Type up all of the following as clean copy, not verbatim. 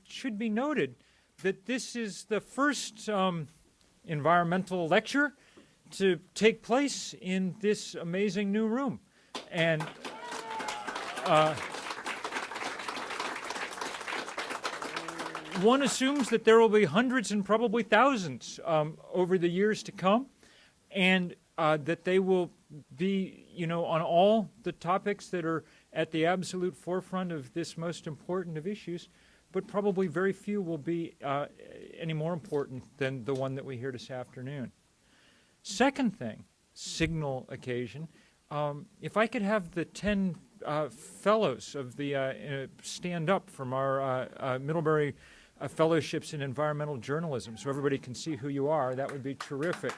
should be noted that this is the first environmental lecture to take place in this amazing new room. And one assumes that there will be hundreds and probably thousands over the years to come, and that they will be, on all the topics that are at the absolute forefront of this most important of issues, but probably very few will be any more important than the one that we hear this afternoon. Second thing, signal occasion. If I could have the 10 fellows of the stand up from our Middlebury Fellowships in Environmental Journalism, so everybody can see who you are, that would be terrific.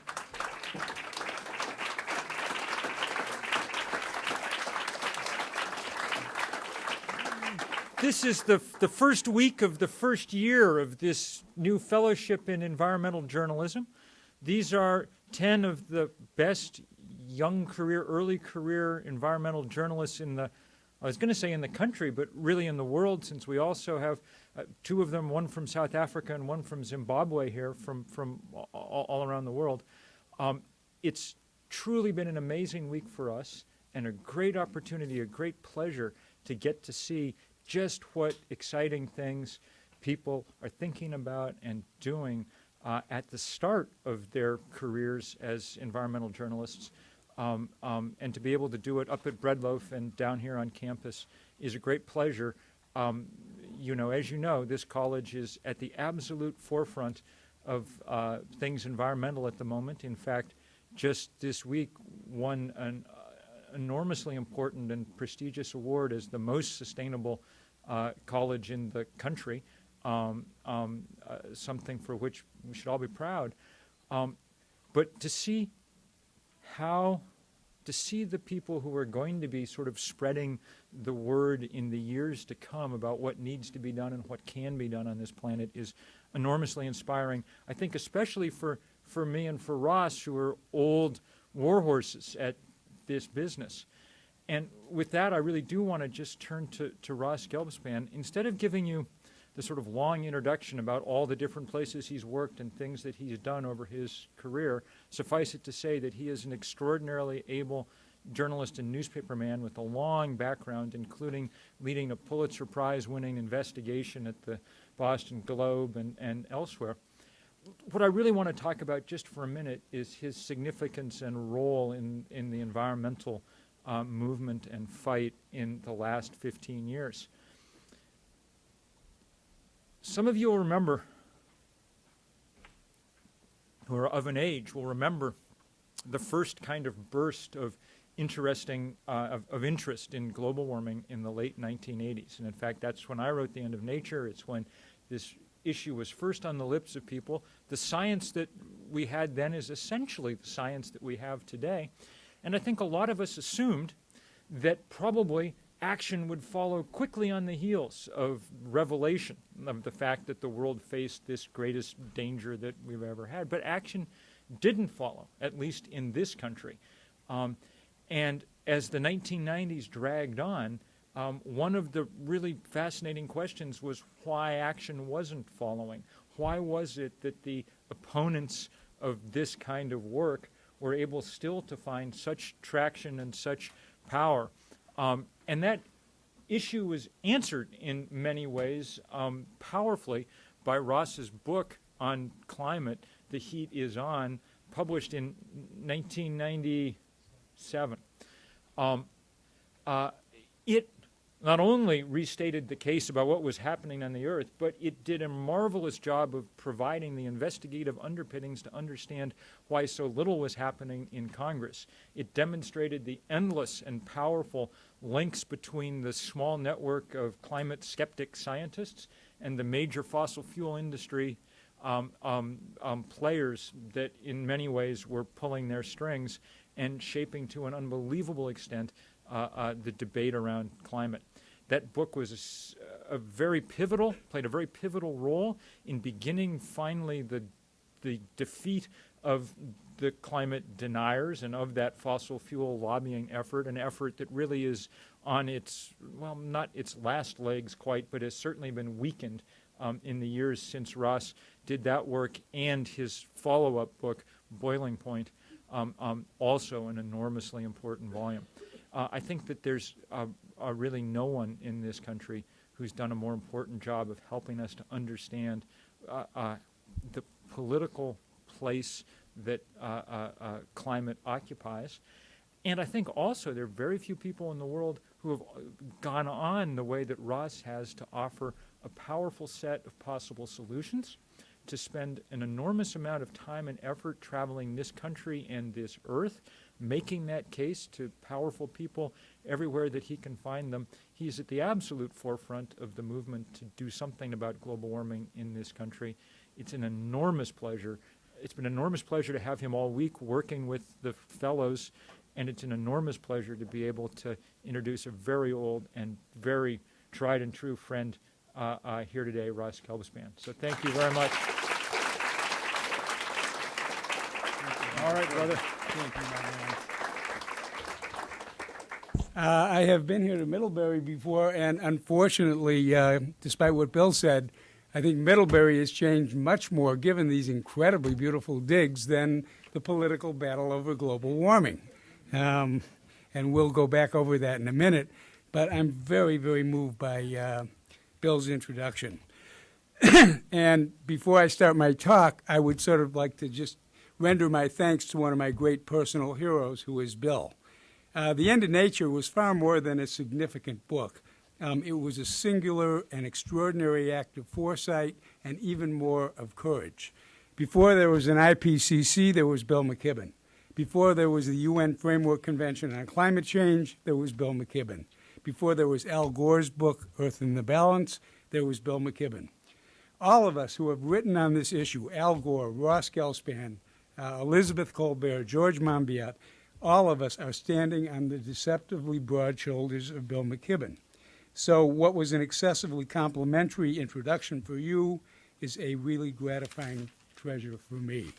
This is the first week of the first year of this new fellowship in environmental journalism. These are 10 of the best young career, early career environmental journalists in the, I was going to say in the country, but really in the world, since we also have two of them, one from South Africa and one from Zimbabwe here, from all around the world. It's truly been an amazing week for us and a great opportunity, a great pleasure to get to see just what exciting things people are thinking about and doing at the start of their careers as environmental journalists. And to be able to do it up at Breadloaf and down here on campus is a great pleasure. As you know, this college is at the absolute forefront of things environmental at the moment. In fact, just this week won an enormously important and prestigious award as the most sustainable college in the country, something for which we should all be proud. But to see the people who are going to be sort of spreading the word in the years to come about what needs to be done and what can be done on this planet is enormously inspiring. I think especially for me and for Ross, who are old warhorses at this business. And with that, I really do want to just turn to Ross Gelbspan. Instead of giving you the sort of long introduction about all the different places he's worked and things that he's done over his career, suffice it to say that he is an extraordinarily able journalist and newspaperman with a long background, including leading a Pulitzer Prize-winning investigation at the Boston Globe and elsewhere. What I really want to talk about just for a minute is his significance and role in the environmental movement and fight in the last 15 years. Some of you will remember, who are of an age, will remember the first kind of burst of interest in global warming in the late 1980s. And in fact, that's when I wrote The End of Nature. It's when this issue was first on the lips of people. The science that we had then is essentially the science that we have today. And I think a lot of us assumed that probably action would follow quickly on the heels of revelation of the fact that the world faced this greatest danger that we've ever had. But action didn't follow, at least in this country. And as the 1990s dragged on, one of the really fascinating questions was why action wasn't following. Why was it that the opponents of this kind of work were able still to find such traction and such power? And that issue was answered in many ways powerfully by Ross's book on climate, The Heat Is On, published in 1997. It not only restated the case about what was happening on the Earth, but it did a marvelous job of providing the investigative underpinnings to understand why so little was happening in Congress. It demonstrated the endless and powerful links between the small network of climate skeptic scientists and the major fossil fuel industry players that in many ways were pulling their strings and shaping to an unbelievable extent the debate around climate. That book was played a very pivotal role in beginning finally the defeat of the climate deniers and of that fossil fuel lobbying effort, an effort that really is on its, well, not its last legs quite, but has certainly been weakened in the years since Ross did that work, and his follow-up book, Boiling Point, also an enormously important volume. I think that there's really no one in this country who's done a more important job of helping us to understand the political place that climate occupies. And I think also there are very few people in the world who have gone on the way that Ross has to offer a powerful set of possible solutions, to spend an enormous amount of time and effort traveling this country and this earth, making that case to powerful people everywhere that he can find them. He's at the absolute forefront of the movement to do something about global warming in this country. It's an enormous pleasure. It's been an enormous pleasure to have him all week working with the fellows, and it's an enormous pleasure to be able to introduce a very old and very tried and true friend here today, Ross Gelbspan. So thank you very much. All right, brother. Thank you, my man. I have been here to Middlebury before, and unfortunately, despite what Bill said, I think Middlebury has changed much more, given these incredibly beautiful digs, than the political battle over global warming. And we'll go back over that in a minute. But I'm very, very moved by Bill's introduction. And before I start my talk, I would sort of like to just render my thanks to one of my great personal heroes, who is Bill. The End of Nature was far more than a significant book. It was a singular and extraordinary act of foresight and even more of courage. Before there was an IPCC, there was Bill McKibben. Before there was the UN Framework Convention on Climate Change, there was Bill McKibben. Before there was Al Gore's book, Earth in the Balance, there was Bill McKibben. All of us who have written on this issue, Al Gore, Ross Gelbspan, Elizabeth Colbert, George Monbiot, all of us are standing on the deceptively broad shoulders of Bill McKibben. So what was an excessively complimentary introduction for you is a really gratifying treasure for me.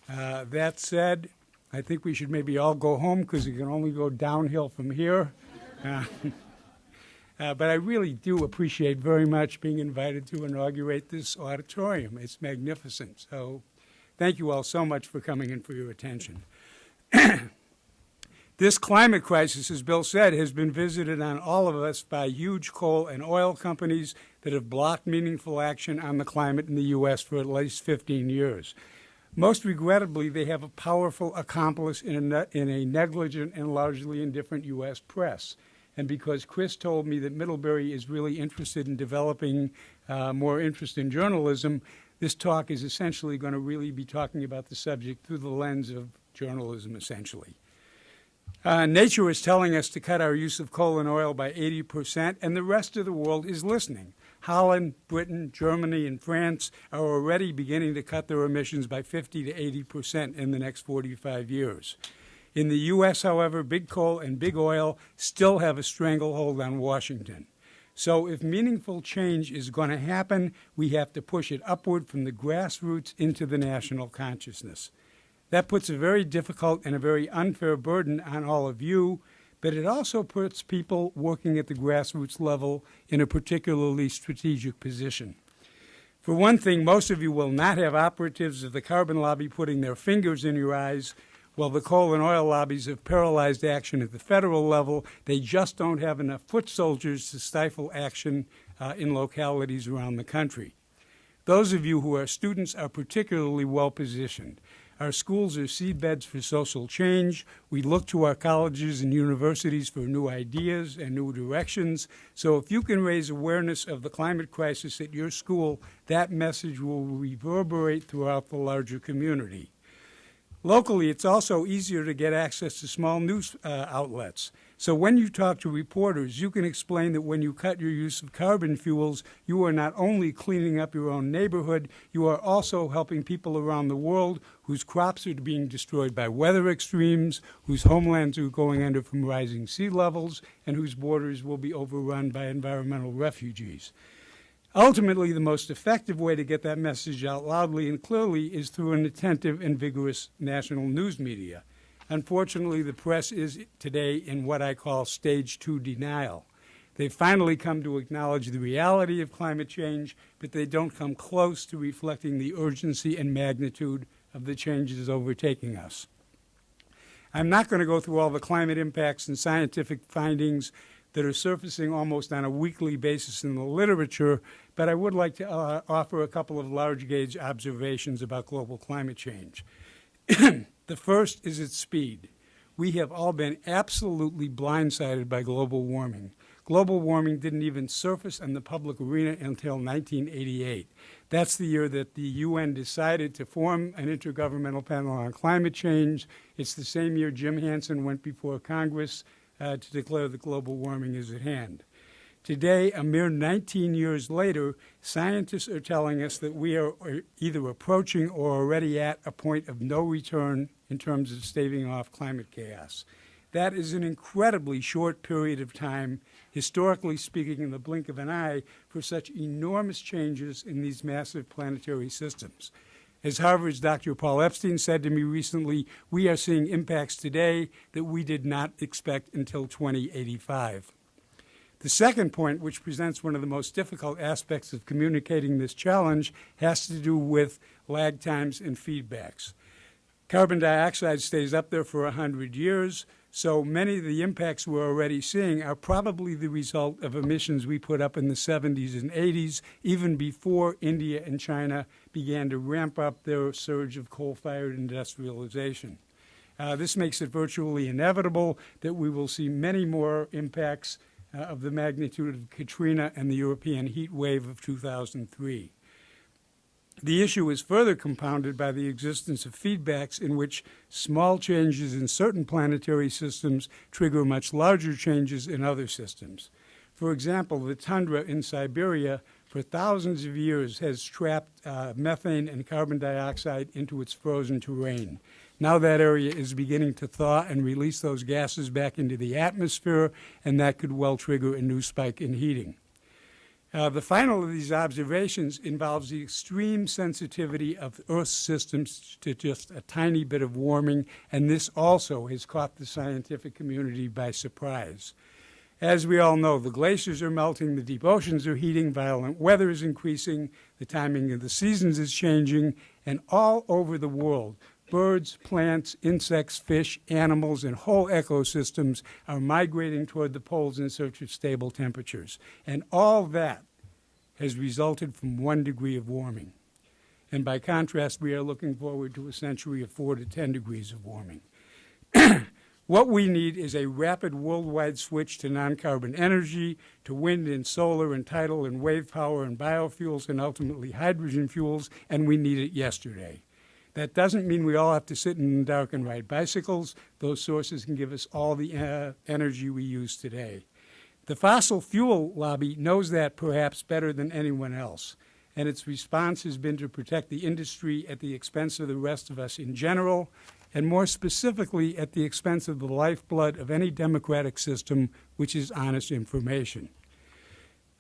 That said, I think we should maybe all go home, because it can only go downhill from here. But I really do appreciate very much being invited to inaugurate this auditorium. It's magnificent. So thank you all so much for coming and for your attention. This climate crisis, as Bill said, has been visited on all of us by huge coal and oil companies that have blocked meaningful action on the climate in the U.S. for at least 15 years. Most regrettably, they have a powerful accomplice in a negligent and largely indifferent U.S. press. And because Chris told me that Middlebury is really interested in developing more interest in journalism, this talk is essentially going to really be talking about the subject through the lens of journalism, essentially. Nature is telling us to cut our use of coal and oil by 80%, and the rest of the world is listening. Holland, Britain, Germany, and France are already beginning to cut their emissions by 50 to 80% in the next 45 years. In the U.S., however, big coal and big oil still have a stranglehold on Washington. So if meaningful change is going to happen, we have to push it upward from the grassroots into the national consciousness. That puts a very difficult and a very unfair burden on all of you, but it also puts people working at the grassroots level in a particularly strategic position. For one thing, most of you will not have operatives of the carbon lobby putting their fingers in your eyes. While the coal and oil lobbies have paralyzed action at the federal level, they just don't have enough foot soldiers to stifle action in localities around the country. Those of you who are students are particularly well positioned. Our schools are seedbeds for social change. We look to our colleges and universities for new ideas and new directions. So if you can raise awareness of the climate crisis at your school, that message will reverberate throughout the larger community. Locally, it's also easier to get access to small news outlets. So when you talk to reporters, you can explain that when you cut your use of carbon fuels, you are not only cleaning up your own neighborhood, you are also helping people around the world whose crops are being destroyed by weather extremes, whose homelands are going under from rising sea levels, and whose borders will be overrun by environmental refugees. Ultimately, the most effective way to get that message out loudly and clearly is through an attentive and vigorous national news media. Unfortunately, the press is today in what I call stage 2 denial. They've finally come to acknowledge the reality of climate change, but they don't come close to reflecting the urgency and magnitude of the changes overtaking us. I'm not going to go through all the climate impacts and scientific findings that are surfacing almost on a weekly basis in the literature, but I would like to offer a couple of large-gauge observations about global climate change. The first is its speed. We have all been absolutely blindsided by global warming. Global warming didn't even surface in the public arena until 1988. That's the year that the UN decided to form an intergovernmental panel on climate change. It's the same year Jim Hansen went before Congress to declare that global warming is at hand. Today, a mere 19 years later, scientists are telling us that we are either approaching or already at a point of no return in terms of staving off climate chaos. That is an incredibly short period of time, historically speaking, in the blink of an eye, for such enormous changes in these massive planetary systems. As Harvard's Dr. Paul Epstein said to me recently, we are seeing impacts today that we did not expect until 2085. The second point, which presents one of the most difficult aspects of communicating this challenge, has to do with lag times and feedbacks. Carbon dioxide stays up there for 100 years, so many of the impacts we're already seeing are probably the result of emissions we put up in the 70s and 80s, even before India and China began to ramp up their surge of coal-fired industrialization. This makes it virtually inevitable that we will see many more impacts of the magnitude of Katrina and the European heat wave of 2003. The issue is further compounded by the existence of feedbacks in which small changes in certain planetary systems trigger much larger changes in other systems. For example, the tundra in Siberia for thousands of years has trapped methane and carbon dioxide into its frozen terrain. Now that area is beginning to thaw and release those gases back into the atmosphere, and that could well trigger a new spike in heating. The final of these observations involves the extreme sensitivity of Earth's systems to just a tiny bit of warming, and this also has caught the scientific community by surprise. As we all know, the glaciers are melting, the deep oceans are heating, violent weather is increasing, the timing of the seasons is changing, and all over the world, birds, plants, insects, fish, animals, and whole ecosystems are migrating toward the poles in search of stable temperatures. And all that has resulted from 1 degree of warming. And by contrast, we are looking forward to a century of 4 to 10 degrees of warming. What we need is a rapid worldwide switch to non-carbon energy, to wind and solar and tidal and wave power and biofuels and ultimately hydrogen fuels, and we need it yesterday. That doesn't mean we all have to sit in the dark and ride bicycles. Those sources can give us all the energy we use today. The fossil fuel lobby knows that perhaps better than anyone else, and its response has been to protect the industry at the expense of the rest of us in general, and more specifically at the expense of the lifeblood of any democratic system, which is honest information.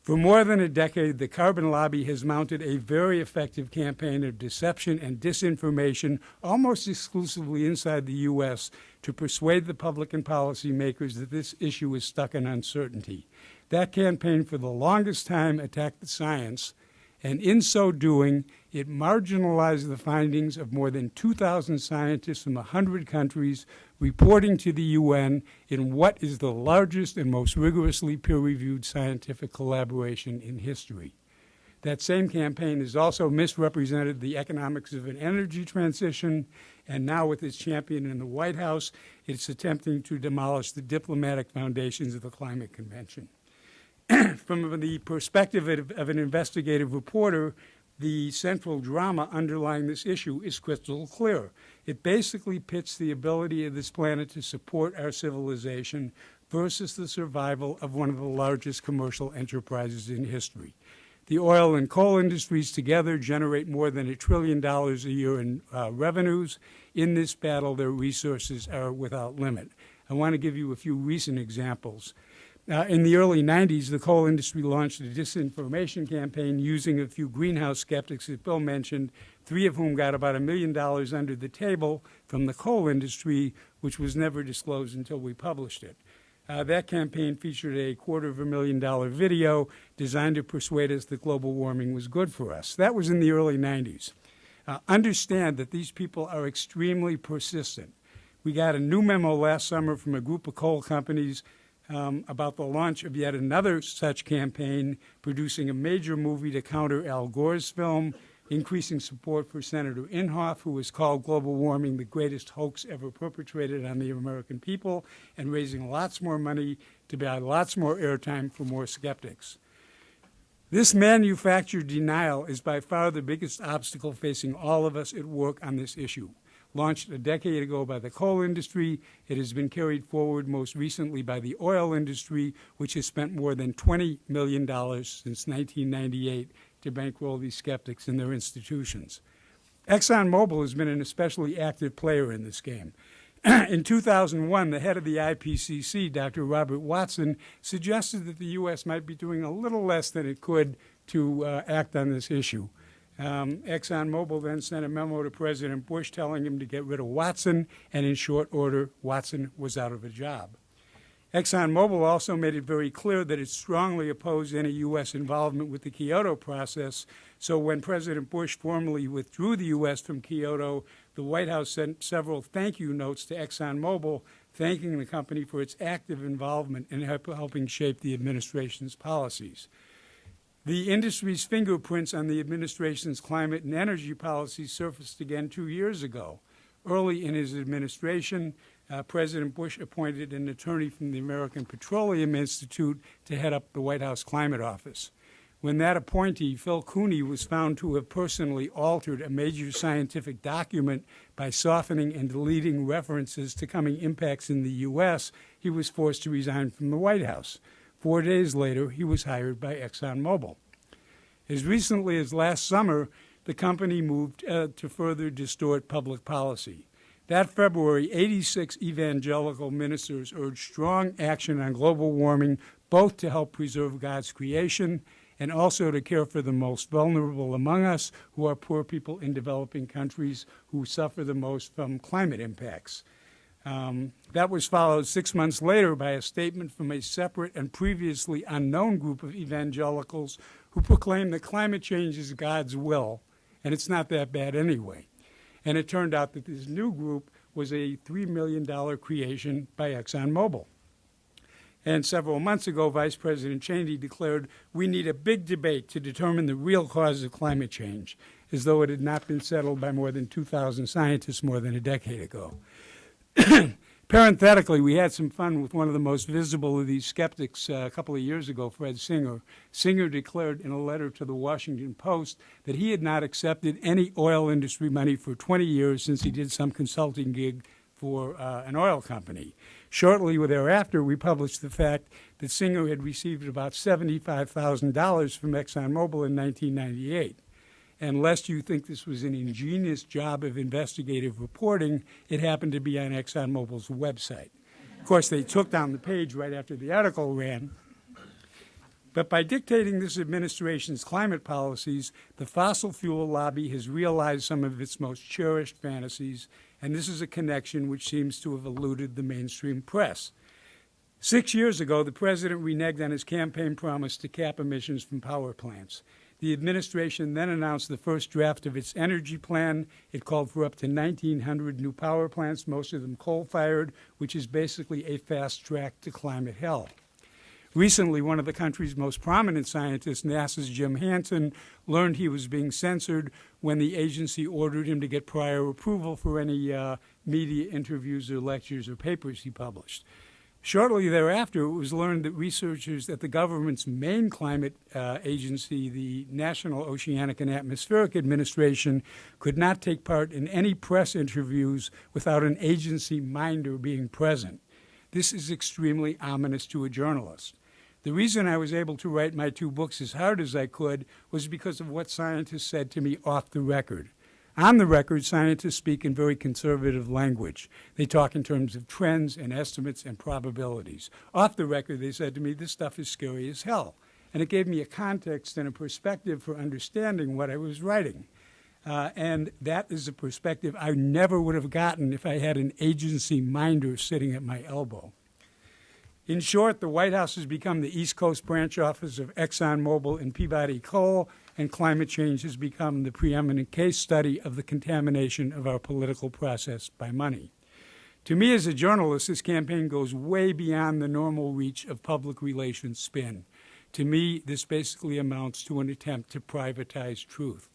For more than a decade, the carbon lobby has mounted a very effective campaign of deception and disinformation, almost exclusively inside the U.S., to persuade the public and policymakers that this issue is stuck in uncertainty. That campaign for the longest time attacked the science, and in so doing, it marginalized the findings of more than 2,000 scientists from 100 countries reporting to the UN in what is the largest and most rigorously peer-reviewed scientific collaboration in history. That same campaign has also misrepresented the economics of an energy transition, and now with its champion in the White House, it's attempting to demolish the diplomatic foundations of the Climate Convention. From the perspective of an investigative reporter, the central drama underlying this issue is crystal clear. It basically pits the ability of this planet to support our civilization versus the survival of one of the largest commercial enterprises in history. The oil and coal industries together generate more than $1 trillion a year in revenues. In this battle, their resources are without limit. I want to give you a few recent examples. In the early 90s, the coal industry launched a disinformation campaign using a few greenhouse skeptics that Bill mentioned, 3 of whom got about $1 million under the table from the coal industry, which was never disclosed until we published it. That campaign featured a $250,000 video designed to persuade us that global warming was good for us. That was in the early 90s. Understand that these people are extremely persistent. We got a new memo last summer from a group of coal companies about the launch of yet another such campaign, producing a major movie to counter Al Gore's film, increasing support for Senator Inhofe, who has called global warming the greatest hoax ever perpetrated on the American people, and raising lots more money to buy lots more airtime for more skeptics. This manufactured denial is by far the biggest obstacle facing all of us at work on this issue. Launched a decade ago by the coal industry, it has been carried forward most recently by the oil industry, which has spent more than $20 million since 1998 to bankroll these skeptics and their institutions. ExxonMobil has been an especially active player in this game. In 2001, the head of the IPCC, Dr. Robert Watson, suggested that the U.S. might be doing a little less than it could to act on this issue. ExxonMobil then sent a memo to President Bush telling him to get rid of Watson, and in short order, Watson was out of a job. ExxonMobil also made it very clear that it strongly opposed any U.S. involvement with the Kyoto process, so when President Bush formally withdrew the U.S. from Kyoto, the White House sent several thank you notes to ExxonMobil, thanking the company for its active involvement in helping shape the administration's policies. The industry's fingerprints on the administration's climate and energy policies surfaced again 2 years ago. Early in his administration, President Bush appointed an attorney from the American Petroleum Institute to head up the White House Climate Office. When that appointee, Phil Cooney, was found to have personally altered a major scientific document by softening and deleting references to coming impacts in the U.S., he was forced to resign from the White House. 4 days later, he was hired by ExxonMobil. As recently as last summer, the company moved to further distort public policy. That February, 86 evangelical ministers urged strong action on global warming, both to help preserve God's creation and also to care for the most vulnerable among us, who are poor people in developing countries who suffer the most from climate impacts. That was followed 6 months later by a statement from a separate and previously unknown group of evangelicals who proclaimed that climate change is God's will, and it's not that bad anyway. And it turned out that this new group was a $3 million creation by ExxonMobil. And several months ago, Vice President Cheney declared, "We need a big debate to determine the real cause of climate change," as though it had not been settled by more than 2,000 scientists more than a decade ago. Parenthetically, we had some fun with one of the most visible of these skeptics a couple of years ago, Fred Singer. Singer declared in a letter to the Washington Post that he had not accepted any oil industry money for 20 years since he did some consulting gig for an oil company. Shortly thereafter, we published the fact that Singer had received about $75,000 from ExxonMobil in 1998. And lest you think this was an ingenious job of investigative reporting, it happened to be on ExxonMobil's website. Of course, they took down the page right after the article ran. But by dictating this administration's climate policies, the fossil fuel lobby has realized some of its most cherished fantasies, and this is a connection which seems to have eluded the mainstream press. 6 years ago, the president reneged on his campaign promise to cap emissions from power plants. The administration then announced the first draft of its energy plan. It called for up to 1,900 new power plants, most of them coal-fired, which is basically a fast track to climate hell. Recently, one of the country's most prominent scientists, NASA's Jim Hansen, learned he was being censored when the agency ordered him to get prior approval for any media interviews or lectures or papers he published. Shortly thereafter, it was learned that researchers at the government's main climate agency, the National Oceanic and Atmospheric Administration, could not take part in any press interviews without an agency minder being present. This is extremely ominous to a journalist. The reason I was able to write my 2 books as hard as I could was because of what scientists said to me off the record. On the record, scientists speak in very conservative language. They talk in terms of trends and estimates and probabilities. Off the record, they said to me, this stuff is scary as hell. And it gave me a context and a perspective for understanding what I was writing. And that is a perspective I never would have gotten if I had an agency minder sitting at my elbow. In short, the White House has become the East Coast branch office of ExxonMobil and Peabody Coal, and climate change has become the preeminent case study of the contamination of our political process by money. To me, as a journalist, this campaign goes way beyond the normal reach of public relations spin. To me, this basically amounts to an attempt to privatize truth.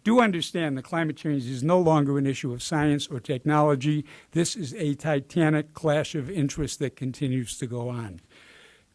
Do understand that climate change is no longer an issue of science or technology. This is a titanic clash of interests that continues to go on.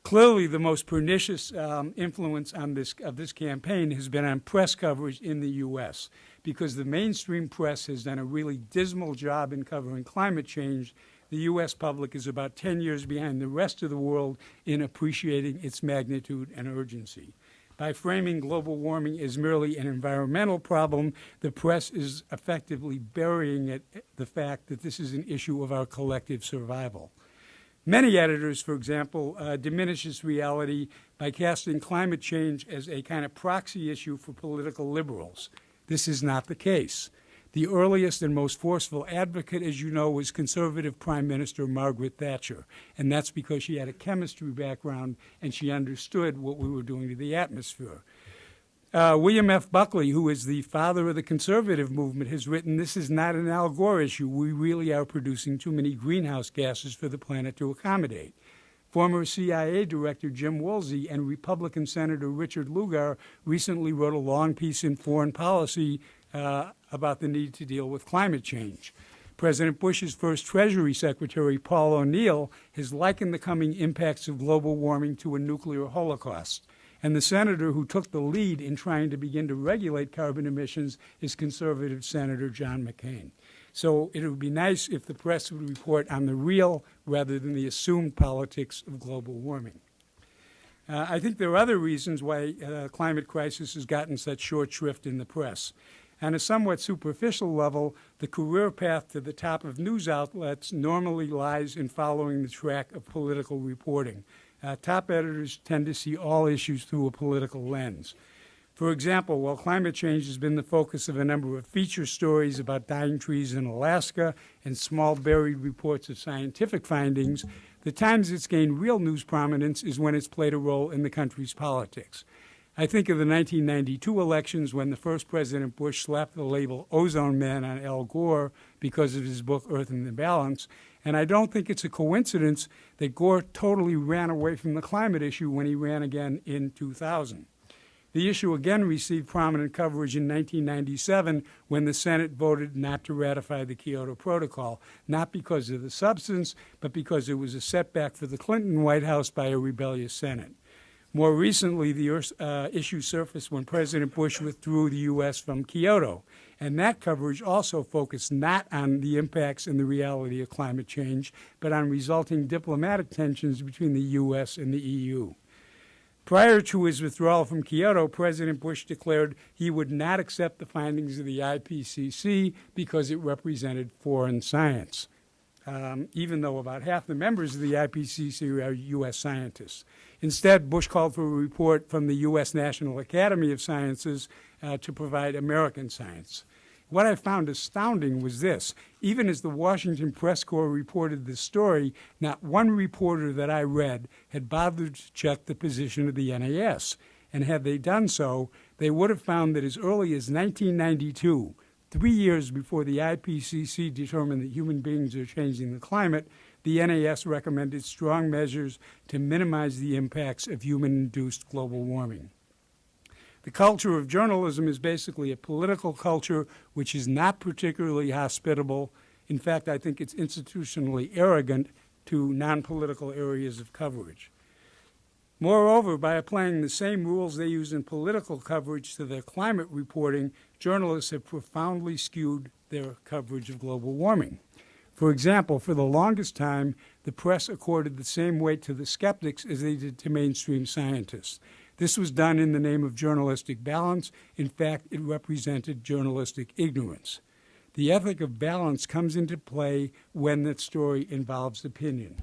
Clearly, the most pernicious influence on of this campaign has been on press coverage in the U.S., because the mainstream press has done a really dismal job in covering climate change. The U.S. public is about 10 years behind the rest of the world in appreciating its magnitude and urgency. By framing global warming as merely an environmental problem, the press is effectively burying the fact that this is an issue of our collective survival. Many editors, for example, diminish this reality by casting climate change as a kind of proxy issue for political liberals. This is not the case. The earliest and most forceful advocate, as you know, was conservative Prime Minister Margaret Thatcher, and that's because she had a chemistry background and she understood what we were doing to the atmosphere. William F. Buckley, who is the father of the conservative movement, has written, "This is not an Al Gore issue. We really are producing too many greenhouse gases for the planet to accommodate." Former CIA Director Jim Woolsey and Republican Senator Richard Lugar recently wrote a long piece in Foreign Policy about the need to deal with climate change. President Bush's first Treasury Secretary, Paul O'Neill, has likened the coming impacts of global warming to a nuclear holocaust. And the senator who took the lead in trying to begin to regulate carbon emissions is conservative Senator John McCain. So it would be nice if the press would report on the real rather than the assumed politics of global warming. I think there are other reasons why the climate crisis has gotten such short shrift in the press. On a somewhat superficial level, the career path to the top of news outlets normally lies in following the track of political reporting. Top editors tend to see all issues through a political lens. For example, while climate change has been the focus of a number of feature stories about dying trees in Alaska and small buried reports of scientific findings, the times it's gained real news prominence is when it's played a role in the country's politics. I think of the 1992 elections when the first President Bush slapped the label Ozone Man on Al Gore because of his book Earth in the Balance, and I don't think it's a coincidence that Gore totally ran away from the climate issue when he ran again in 2000. The issue again received prominent coverage in 1997 when the Senate voted not to ratify the Kyoto Protocol, not because of the substance, but because it was a setback for the Clinton White House by a rebellious Senate. More recently, the issue surfaced when President Bush withdrew the U.S. from Kyoto, and that coverage also focused not on the impacts and the reality of climate change, but on resulting diplomatic tensions between the U.S. and the EU. Prior to his withdrawal from Kyoto, President Bush declared he would not accept the findings of the IPCC because it represented foreign science, even though about half the members of the IPCC are U.S. scientists. Instead, Bush called for a report from the U.S. National Academy of Sciences to provide American science. What I found astounding was this. Even as the Washington Press Corps reported this story, not one reporter that I read had bothered to check the position of the NAS. And had they done so, they would have found that as early as 1992, 3 years before the IPCC determined that human beings are changing the climate, the NAS recommended strong measures to minimize the impacts of human-induced global warming. The culture of journalism is basically a political culture which is not particularly hospitable. In fact, I think it's institutionally arrogant to non-political areas of coverage. Moreover, by applying the same rules they use in political coverage to their climate reporting, journalists have profoundly skewed their coverage of global warming. For example, for the longest time, the press accorded the same weight to the skeptics as they did to mainstream scientists. This was done in the name of journalistic balance. In fact, it represented journalistic ignorance. The ethic of balance comes into play when that story involves opinion.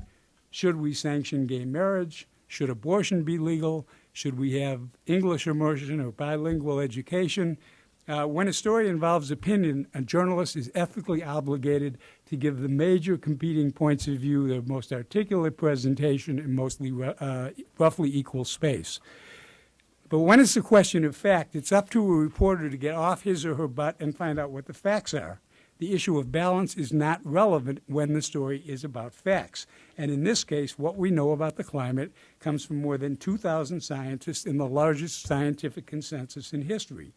Should we sanction gay marriage? Should abortion be legal? Should we have English immersion or bilingual education? When a story involves opinion, a journalist is ethically obligated to give the major competing points of view their most articulate presentation in mostly roughly equal space. But when it's a question of fact, it's up to a reporter to get off his or her butt and find out what the facts are. The issue of balance is not relevant when the story is about facts. And in this case, what we know about the climate comes from more than 2,000 scientists in the largest scientific consensus in history.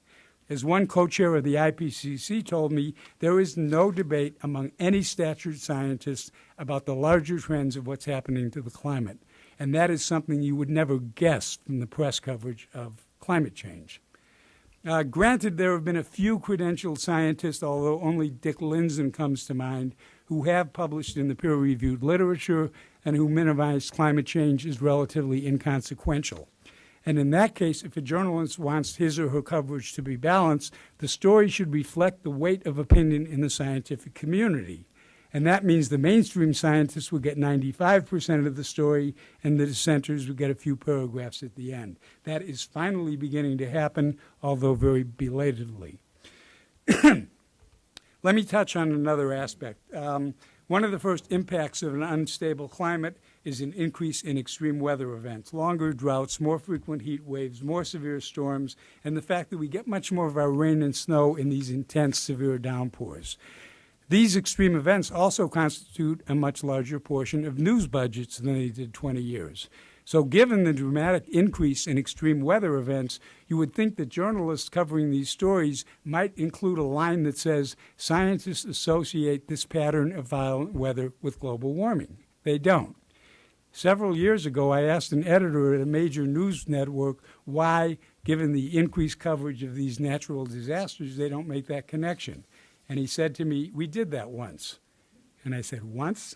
As one co-chair of the IPCC told me, there is no debate among any statured scientists about the larger trends of what's happening to the climate. And that is something you would never guess from the press coverage of climate change. Granted, there have been a few credentialed scientists, although only Dick Lindzen comes to mind, who have published in the peer-reviewed literature and who minimize climate change as relatively inconsequential. And in that case, if a journalist wants his or her coverage to be balanced, the story should reflect the weight of opinion in the scientific community. And that means the mainstream scientists would get 95% of the story, and the dissenters would get a few paragraphs at the end. That is finally beginning to happen, although very belatedly. Let me touch on another aspect. One of the first impacts of an unstable climate is an increase in extreme weather events, longer droughts, more frequent heat waves, more severe storms, and the fact that we get much more of our rain and snow in these intense, severe downpours. These extreme events also constitute a much larger portion of news budgets than they did 20 years. So given the dramatic increase in extreme weather events, you would think that journalists covering these stories might include a line that says, scientists associate this pattern of violent weather with global warming. They don't. Several years ago, I asked an editor at a major news network why, given the increased coverage of these natural disasters, they don't make that connection. And he said to me, we did that once. And I said, once?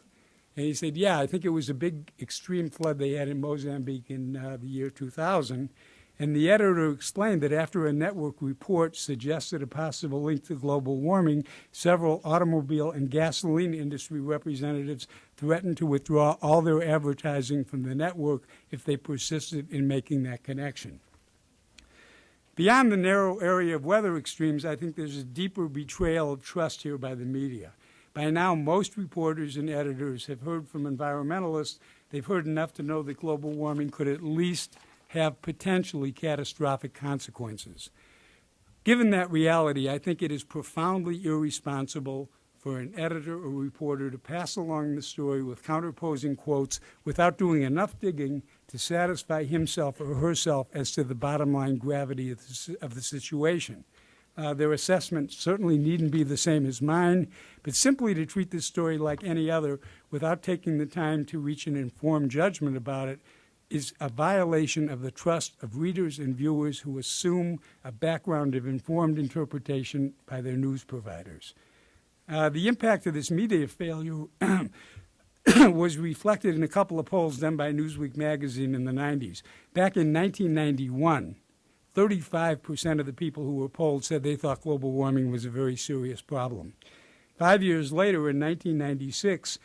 And he said, yeah, I think it was a big extreme flood they had in Mozambique in the year 2000. And the editor explained that after a network report suggested a possible link to global warming, several automobile and gasoline industry representatives threatened to withdraw all their advertising from the network if they persisted in making that connection. Beyond the narrow area of weather extremes, I think there's a deeper betrayal of trust here by the media. By now, most reporters and editors have heard from environmentalists. They've heard enough to know that global warming could at least have potentially catastrophic consequences. Given that reality, I think it is profoundly irresponsible for an editor or reporter to pass along the story with counterposing quotes without doing enough digging to satisfy himself or herself as to the bottom line gravity of the situation. Their assessment certainly needn't be the same as mine, but simply to treat this story like any other without taking the time to reach an informed judgment about it is a violation of the trust of readers and viewers who assume a background of informed interpretation by their news providers. The impact of this media failure was reflected in a couple of polls done by Newsweek magazine in the 90s. Back in 1991, 35% of the people who were polled said they thought global warming was a very serious problem. 5 years later, in 1996,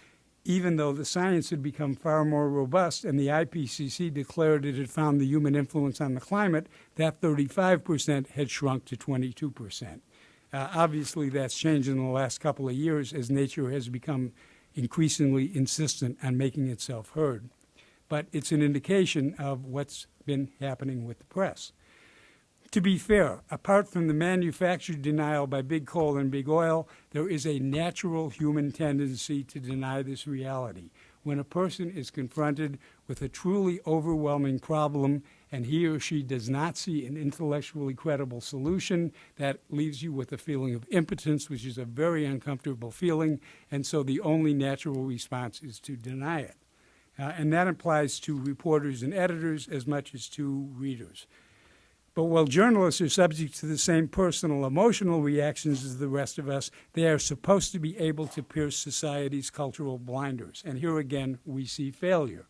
even though the science had become far more robust and the IPCC declared it had found the human influence on the climate, that 35% had shrunk to 22%. Obviously, that's changed in the last couple of years as nature has become increasingly insistent on making itself heard. But it's an indication of what's been happening with the press. To be fair, apart from the manufactured denial by big coal and big oil, there is a natural human tendency to deny this reality. When a person is confronted with a truly overwhelming problem and he or she does not see an intellectually credible solution, that leaves you with a feeling of impotence, which is a very uncomfortable feeling, and so the only natural response is to deny it. And that applies to reporters and editors as much as to readers. But while journalists are subject to the same personal emotional reactions as the rest of us, they are supposed to be able to pierce society's cultural blinders. And here again, we see failure.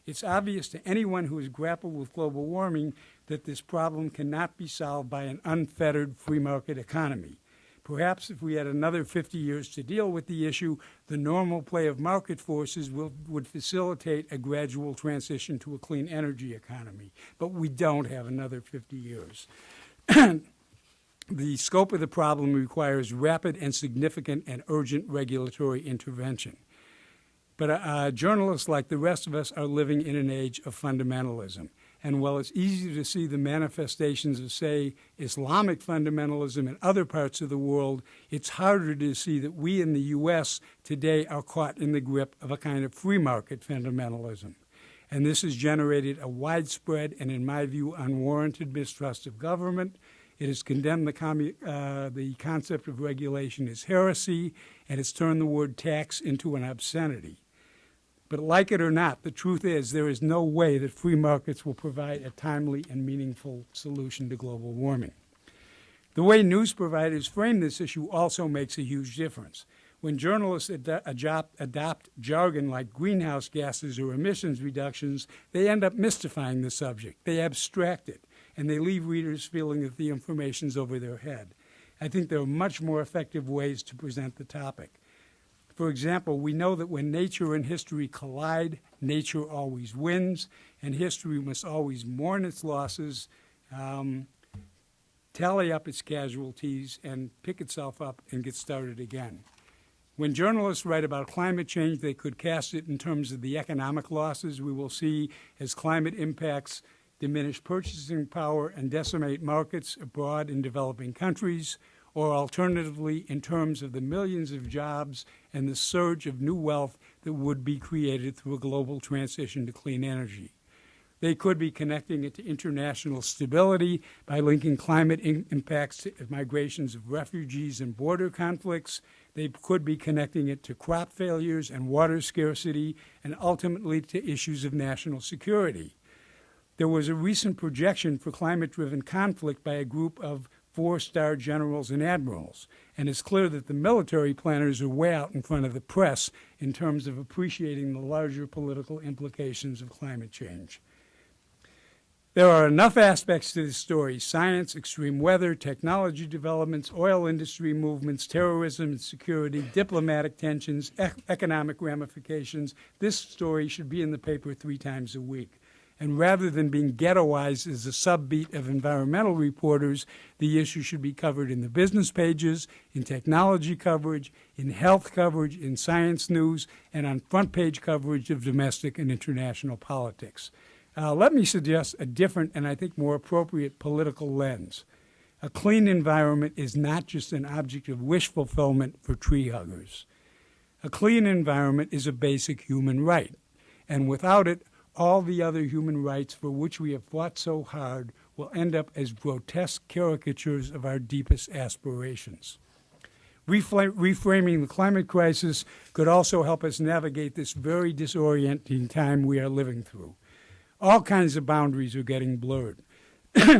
It's obvious to anyone who has grappled with global warming that this problem cannot be solved by an unfettered free market economy. Perhaps if we had another 50 years to deal with the issue, the normal play of market forces would facilitate a gradual transition to a clean energy economy. But we don't have another 50 years. The scope of the problem requires rapid and significant and urgent regulatory intervention. But journalists, like the rest of us, are living in an age of fundamentalism. And while it's easy to see the manifestations of, say, Islamic fundamentalism in other parts of the world, it's harder to see that we in the U.S. today are caught in the grip of a kind of free market fundamentalism. And this has generated a widespread and, in my view, unwarranted mistrust of government. It has condemned the concept of regulation as heresy, and it's turned the word tax into an obscenity. But like it or not, the truth is there is no way that free markets will provide a timely and meaningful solution to global warming. The way news providers frame this issue also makes a huge difference. When journalists adopt jargon like greenhouse gases or emissions reductions, they end up mystifying the subject. They abstract it, and they leave readers feeling that the information's over their head. I think there are much more effective ways to present the topic. For example, we know that when nature and history collide, nature always wins, and history must always mourn its losses, tally up its casualties, and pick itself up and get started again. When journalists write about climate change, they could cast it in terms of the economic losses we will see as climate impacts diminish purchasing power and decimate markets abroad in developing countries, or alternatively in terms of the millions of jobs and the surge of new wealth that would be created through a global transition to clean energy. They could be connecting it to international stability by linking climate impacts to migrations of refugees and border conflicts. They could be connecting it to crop failures and water scarcity, and ultimately to issues of national security. There was a recent projection for climate-driven conflict by a group of 4-star generals and admirals, and it's clear that the military planners are way out in front of the press in terms of appreciating the larger political implications of climate change. There are enough aspects to this story: science, extreme weather, technology developments, oil industry movements, terrorism and security, diplomatic tensions, economic ramifications. This story should be in the paper 3 times a week. And rather than being ghettoized as a subbeat of environmental reporters, the issue should be covered in the business pages, in technology coverage, in health coverage, in science news, and on front-page coverage of domestic and international politics. Let me suggest a different and I think more appropriate political lens. A clean environment is not just an object of wish fulfillment for tree huggers. A clean environment is a basic human right, and without it, all the other human rights for which we have fought so hard will end up as grotesque caricatures of our deepest aspirations. Reframing the climate crisis could also help us navigate this very disorienting time we are living through. All kinds of boundaries are getting blurred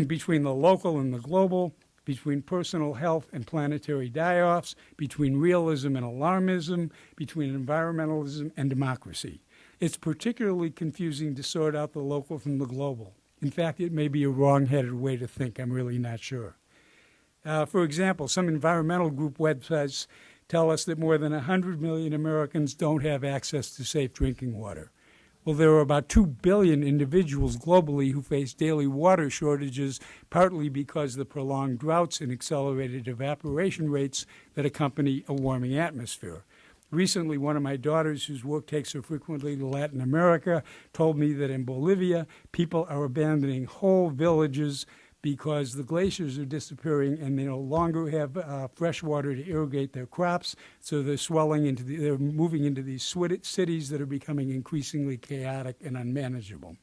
between the local and the global, between personal health and planetary die-offs, between realism and alarmism, between environmentalism and democracy. It's particularly confusing to sort out the local from the global. In fact, it may be a wrong-headed way to think. I'm really not sure. For example, some environmental group websites tell us that more than 100 million Americans don't have access to safe drinking water. Well, there are about 2 billion individuals globally who face daily water shortages, partly because of the prolonged droughts and accelerated evaporation rates that accompany a warming atmosphere. Recently, one of my daughters, whose work takes her frequently to Latin America, told me that in Bolivia, people are abandoning whole villages because the glaciers are disappearing and they no longer have fresh water to irrigate their crops, so they're moving into these cities that are becoming increasingly chaotic and unmanageable.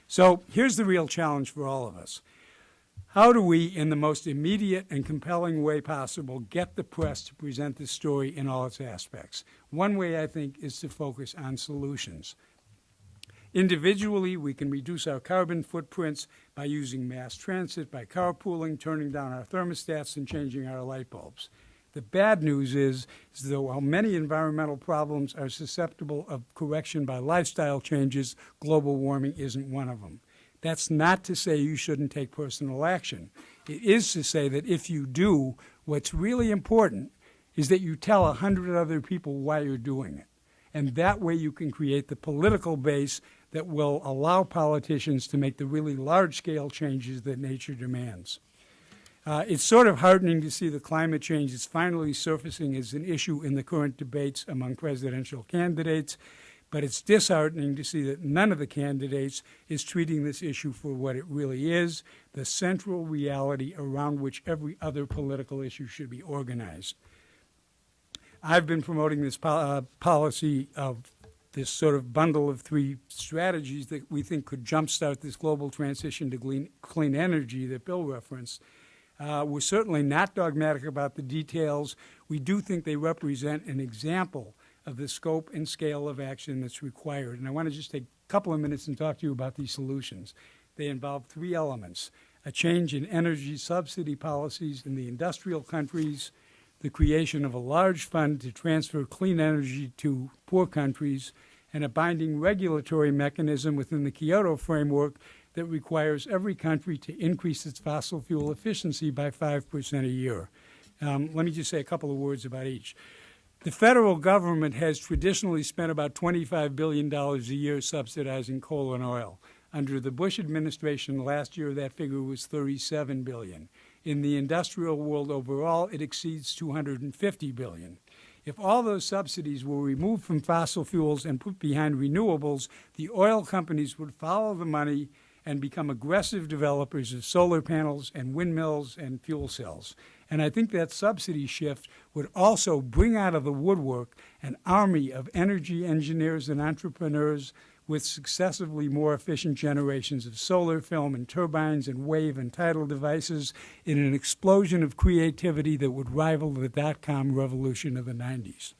So here's the real challenge for all of us. How do we, in the most immediate and compelling way possible, get the press to present this story in all its aspects? One way, I think, is to focus on solutions. Individually, we can reduce our carbon footprints by using mass transit, by carpooling, turning down our thermostats, and changing our light bulbs. The bad news is that while many environmental problems are susceptible of correction by lifestyle changes, global warming isn't one of them. That's not to say you shouldn't take personal action. It is to say that if you do, what's really important is that you tell 100 other people why you're doing it. And that way you can create the political base that will allow politicians to make the really large-scale changes that nature demands. It's sort of heartening to see that climate change is finally surfacing as an issue in the current debates among presidential candidates, but it's disheartening to see that none of the candidates is treating this issue for what it really is, the central reality around which every other political issue should be organized. I've been promoting this policy of this sort of bundle of three strategies that we think could jumpstart this global transition to clean energy that Bill referenced. We're certainly not dogmatic about the details. We do think they represent an example of the scope and scale of action that's required. And I want to just take a couple of minutes and talk to you about these solutions. They involve three elements: a change in energy subsidy policies in the industrial countries, the creation of a large fund to transfer clean energy to poor countries, and a binding regulatory mechanism within the Kyoto framework that requires every country to increase its fossil fuel efficiency by 5% a year. Let me just say a couple of words about each. The federal government has traditionally spent about $25 billion a year subsidizing coal and oil. Under the Bush administration last year, that figure was $37 billion. In the industrial world overall, it exceeds $250 billion. If all those subsidies were removed from fossil fuels and put behind renewables, the oil companies would follow the money and become aggressive developers of solar panels and windmills and fuel cells. And I think that subsidy shift would also bring out of the woodwork an army of energy engineers and entrepreneurs with successively more efficient generations of solar, film, and turbines and wave and tidal devices in an explosion of creativity that would rival the dot-com revolution of the 90s.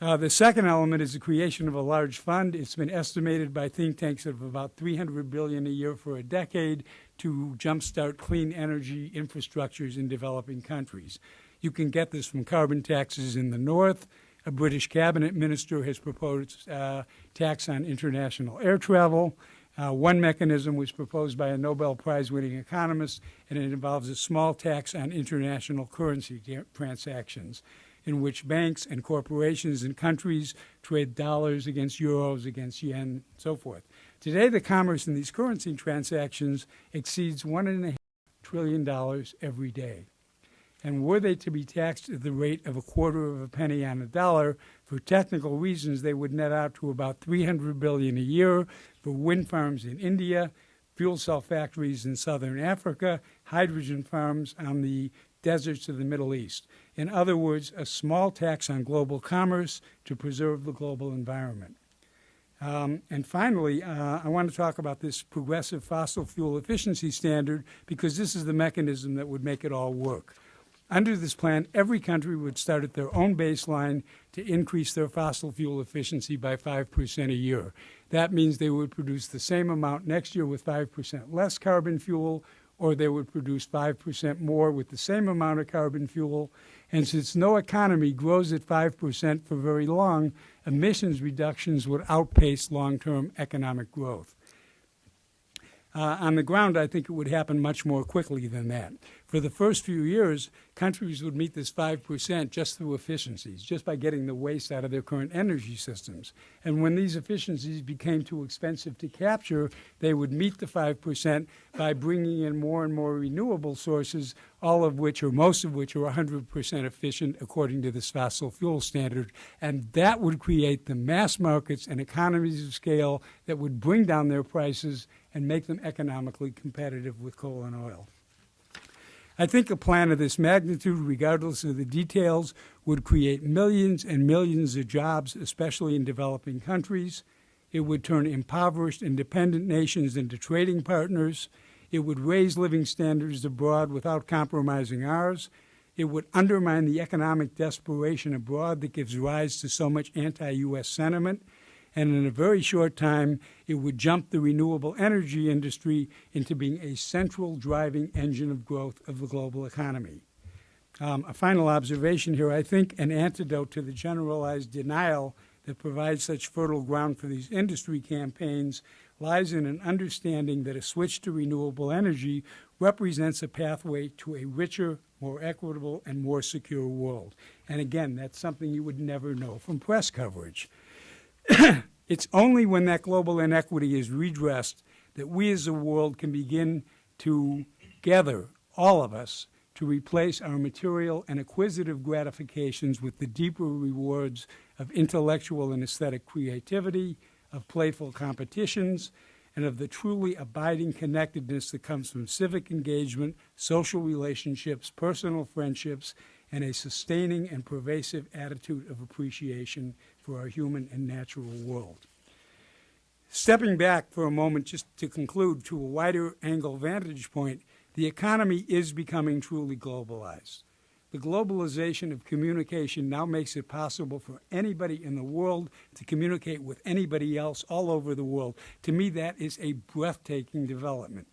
The second element is the creation of a large fund. It's been estimated by think tanks of about $300 billion a year for a decade to jumpstart clean energy infrastructures in developing countries. You can get this from carbon taxes in the north. A British cabinet minister has proposed tax on international air travel. One mechanism was proposed by a Nobel Prize-winning economist, and it involves a small tax on international currency transactions, in which banks and corporations and countries trade dollars against euros, against yen, and so forth. Today, the commerce in these currency transactions exceeds $1.5 trillion every day. And were they to be taxed at the rate of a quarter of a penny on a dollar, for technical reasons, they would net out to about $300 billion a year for wind farms in India, fuel cell factories in southern Africa, hydrogen farms on the deserts of the Middle East. In other words, a small tax on global commerce to preserve the global environment. And finally, I want to talk about this progressive fossil fuel efficiency standard, because this is the mechanism that would make it all work. Under this plan, every country would start at their own baseline to increase their fossil fuel efficiency by 5% a year. That means they would produce the same amount next year with 5% less carbon fuel, or they would produce 5% more with the same amount of carbon fuel. And since no economy grows at 5% for very long, emissions reductions would outpace long-term economic growth. On the ground, I think it would happen much more quickly than that. For the first few years, countries would meet this 5% just through efficiencies, just by getting the waste out of their current energy systems. And when these efficiencies became too expensive to capture, they would meet the 5% by bringing in more and more renewable sources, all of which, or most of which, are 100% efficient according to this fossil fuel standard. And that would create the mass markets and economies of scale that would bring down their prices and make them economically competitive with coal and oil. I think a plan of this magnitude, regardless of the details, would create millions and millions of jobs, especially in developing countries. It would turn impoverished and dependent nations into trading partners. It would raise living standards abroad without compromising ours. It would undermine the economic desperation abroad that gives rise to so much anti-U.S. sentiment. And in a very short time, it would jump the renewable energy industry into being a central driving engine of growth of the global economy. A final observation here: I think an antidote to the generalized denial that provides such fertile ground for these industry campaigns lies in an understanding that a switch to renewable energy represents a pathway to a richer, more equitable, and more secure world. And again, that's something you would never know from press coverage. It's only when that global inequity is redressed that we as a world can begin to gather all of us, to replace our material and acquisitive gratifications with the deeper rewards of intellectual and aesthetic creativity, of playful competitions, and of the truly abiding connectedness that comes from civic engagement, social relationships, personal friendships, and a sustaining and pervasive attitude of appreciation for our human and natural world. Stepping back for a moment just to conclude to a wider angle vantage point, the economy is becoming truly globalized. The globalization of communication now makes it possible for anybody in the world to communicate with anybody else all over the world. To me, that is a breathtaking development.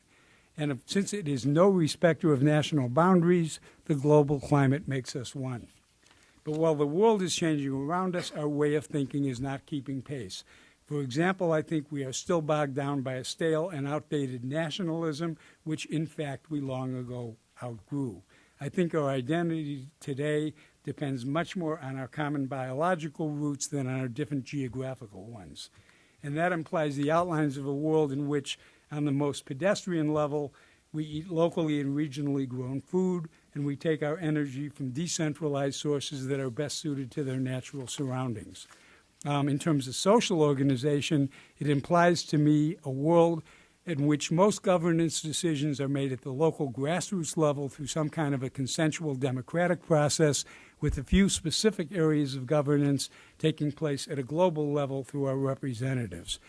And since it is no respecter of national boundaries, the global climate makes us one. But while the world is changing around us, our way of thinking is not keeping pace. For example, I think we are still bogged down by a stale and outdated nationalism, which in fact we long ago outgrew. I think our identity today depends much more on our common biological roots than on our different geographical ones. And that implies the outlines of a world in which, on the most pedestrian level, we eat locally and regionally grown food, and we take our energy from decentralized sources that are best suited to their natural surroundings. In terms of social organization, it implies to me a world in which most governance decisions are made at the local grassroots level through some kind of a consensual democratic process, with a few specific areas of governance taking place at a global level through our representatives.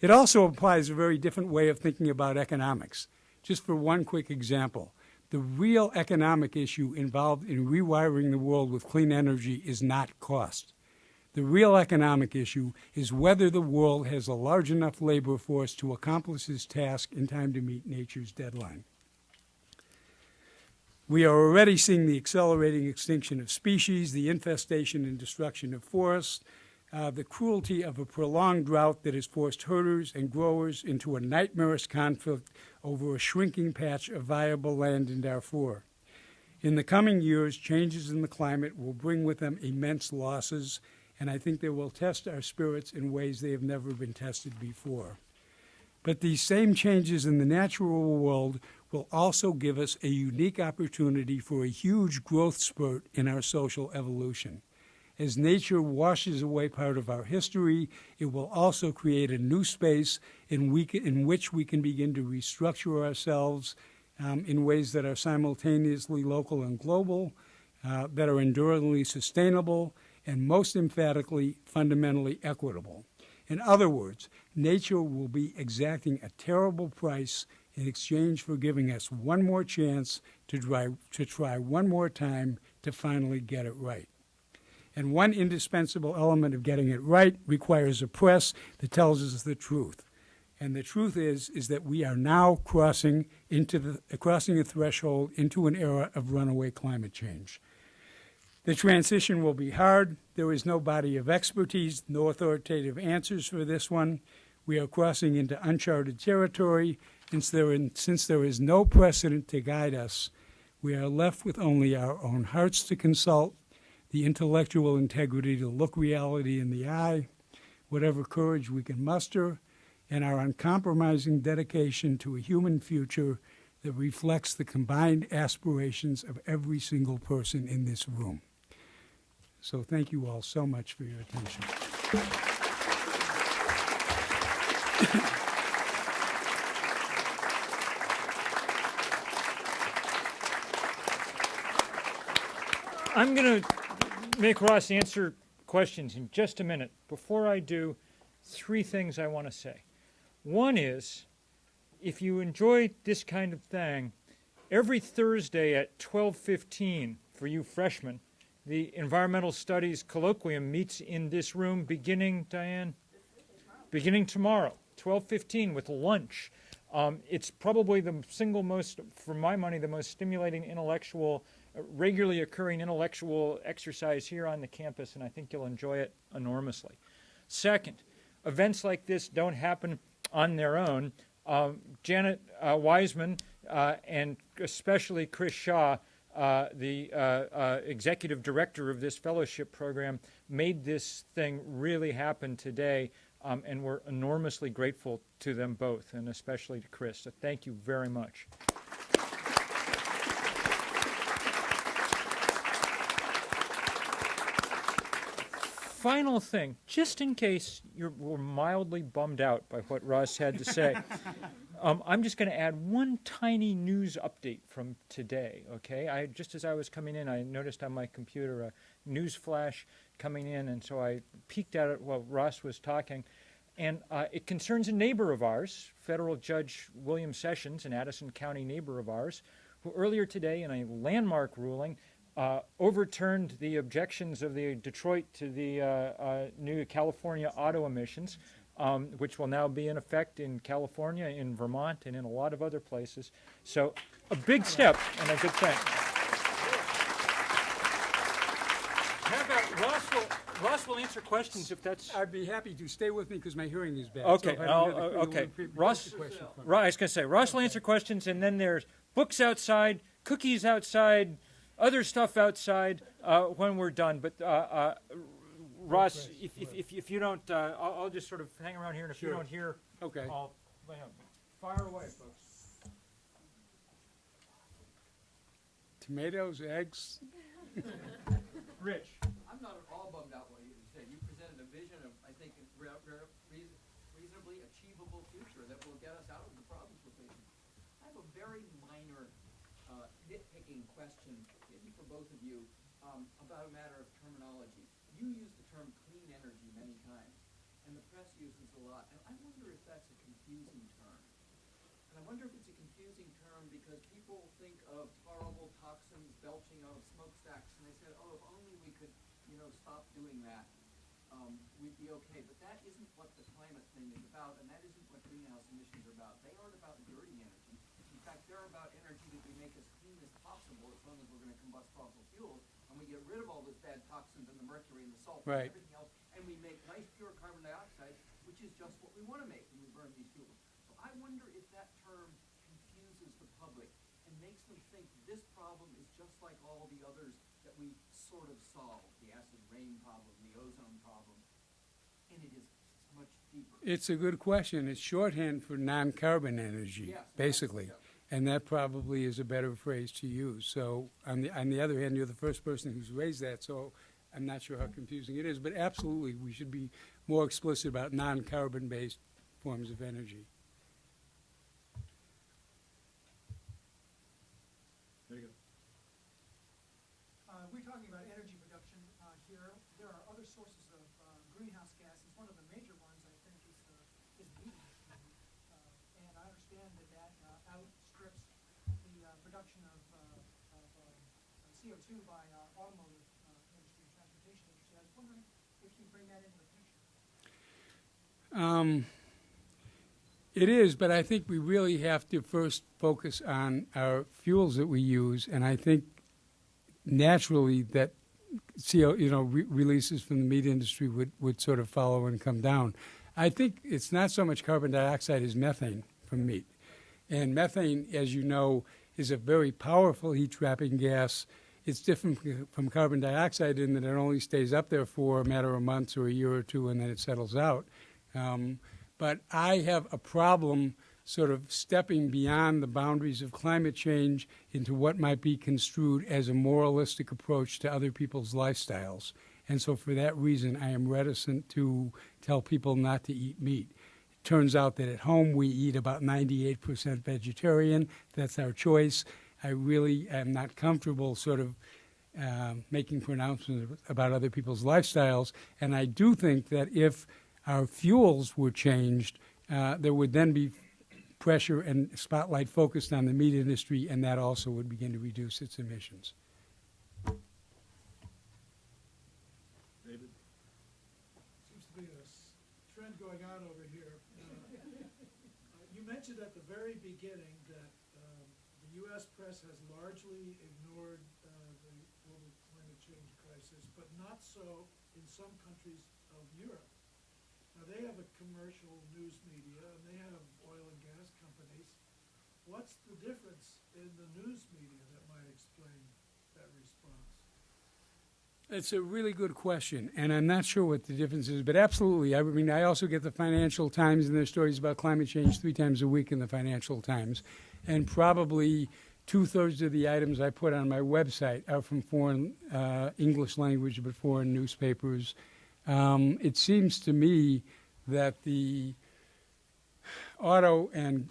It also implies a very different way of thinking about economics. Just for one quick example, the real economic issue involved in rewiring the world with clean energy is not cost. The real economic issue is whether the world has a large enough labor force to accomplish its task in time to meet nature's deadline. We are already seeing the accelerating extinction of species, the infestation and destruction of forests, the cruelty of a prolonged drought that has forced herders and growers into a nightmarish conflict over a shrinking patch of viable land in Darfur. In the coming years, changes in the climate will bring with them immense losses, and I think they will test our spirits in ways they have never been tested before. But these same changes in the natural world will also give us a unique opportunity for a huge growth spurt in our social evolution. As nature washes away part of our history, it will also create a new space in which we can begin to restructure ourselves in ways that are simultaneously local and global, that are enduringly sustainable, and most emphatically, fundamentally equitable. In other words, nature will be exacting a terrible price in exchange for giving us one more chance to try one more time to finally get it right. And one indispensable element of getting it right requires a press that tells us the truth. And the truth is that we are now crossing a threshold into an era of runaway climate change. The transition will be hard. There is no body of expertise, no authoritative answers for this one. We are crossing into uncharted territory, and since there is no precedent to guide us, we are left with only our own hearts to consult, the intellectual integrity to look reality in the eye, whatever courage we can muster, and our uncompromising dedication to a human future that reflects the combined aspirations of every single person in this room. So thank you all so much for your attention. I'm going to make Ross answer questions in just a minute. Before I do, three things I want to say. One is, if you enjoy this kind of thing, every Thursday at 12:15 for you freshmen, the Environmental Studies Colloquium meets in this room beginning, Diane? Beginning tomorrow, 12:15 with lunch. It's probably the single most, for my money, the most stimulating intellectual, regularly occurring intellectual exercise here on the campus, and I think you'll enjoy it enormously. Second, events like this don't happen on their own. Janet Wiseman and especially Chris Shaw, the executive director of this fellowship program, made this thing really happen today, and we're enormously grateful to them both, and especially to Chris. So thank you very much. final thing, just in case were mildly bummed out by what Ross had to say, I'm just going to add one tiny news update from today, okay? Just as I was coming in, I noticed on my computer a news flash coming in, and so I peeked at it while Ross was talking. And it concerns a neighbor of ours, Federal Judge William Sessions, an Addison County neighbor of ours, who earlier today in a landmark ruling overturned the objections of the Detroit to the new California auto emissions, which will now be in effect in California, in Vermont, and in a lot of other places. So a big step and a good thing. How about Ross will answer questions if that's... I'd be happy to. Stay with me because my hearing is bad. Okay, So if I don't get the- okay. Ross, I was going to say, Ross will answer questions, and then there's books outside, cookies outside, other stuff outside when we're done. But Ross, if you don't, I'll just sort of hang around here, and if you don't hear, Okay. I'll fire away, folks. Tomatoes, eggs. Rich. I'm not at all bummed out what you said. You presented a vision of, I think, a reasonably achievable future that will get us out of the problems we're facing. I have a very minor nitpicking question, maybe for both of you, about a matter of terminology. You use the term clean energy many times, and the press uses a lot. And I wonder if that's a confusing term. And I wonder if it's a confusing term because people think of horrible toxins belching out of smokestacks, and they said, oh, if only we could, stop doing that, we'd be okay. But that isn't what the climate thing is about, and that isn't what greenhouse emissions are about. They aren't about dirty energy. In fact, they're about energy that we make as clean as possible as long as we're going to combust fossil fuels, and we get rid of all those bad toxins and the mercury and the sulfur and everything else, and we make nice pure carbon dioxide, which is just what we want to make when we burn these fuels. So I wonder if that term confuses the public and makes them think this problem is just like all the others that we sort of solved, the acid rain problem, the ozone problem, and it is much deeper. It's a good question. It's shorthand for non-carbon energy, Yes, basically. And that probably is a better phrase to use. So on the other hand, you're the first person who's raised that, so I'm not sure how confusing it is. But absolutely, we should be more explicit about non-carbon-based forms of energy. There you go. We're talking about energy production here. There are other sources of greenhouse gases. One of the major ones, I think, is meat. And I understand that outstrips the production of CO2 by automotive industry and transportation industry. I was wondering if you bring that into the picture. It is, but I think we really have to first focus on our fuels that we use, and I think naturally that releases from the meat industry would sort of follow and come down. I think it's not so much carbon dioxide as methane from meat. And methane, as you know, is a very powerful heat-trapping gas. It's different from carbon dioxide in that it only stays up there for a matter of months or a year or two and then it settles out. But I have a problem sort of stepping beyond the boundaries of climate change into what might be construed as a moralistic approach to other people's lifestyles. And so for that reason, I am reticent to tell people not to eat meat. It turns out that at home we eat about 98% vegetarian. That's our choice. I really am not comfortable sort of making pronouncements about other people's lifestyles. And I do think that if our fuels were changed, there would then be pressure and spotlight focused on the meat industry, and that also would begin to reduce its emissions. David? Seems to be a trend going on over here. You mentioned at the very beginning that the U.S. press has largely ignored the global climate change crisis, but not so in some countries of Europe. Now, they have a commercial news media, and they have oil and gas companies. What's the difference in the news media that might explain that response? It's a really good question, and I'm not sure what the difference is, but absolutely. I mean, I also get the Financial Times, and their stories about climate change 3 times a week in the Financial Times, and probably 2/3 of the items I put on my website are from foreign English language, but foreign newspapers. It seems to me that the auto and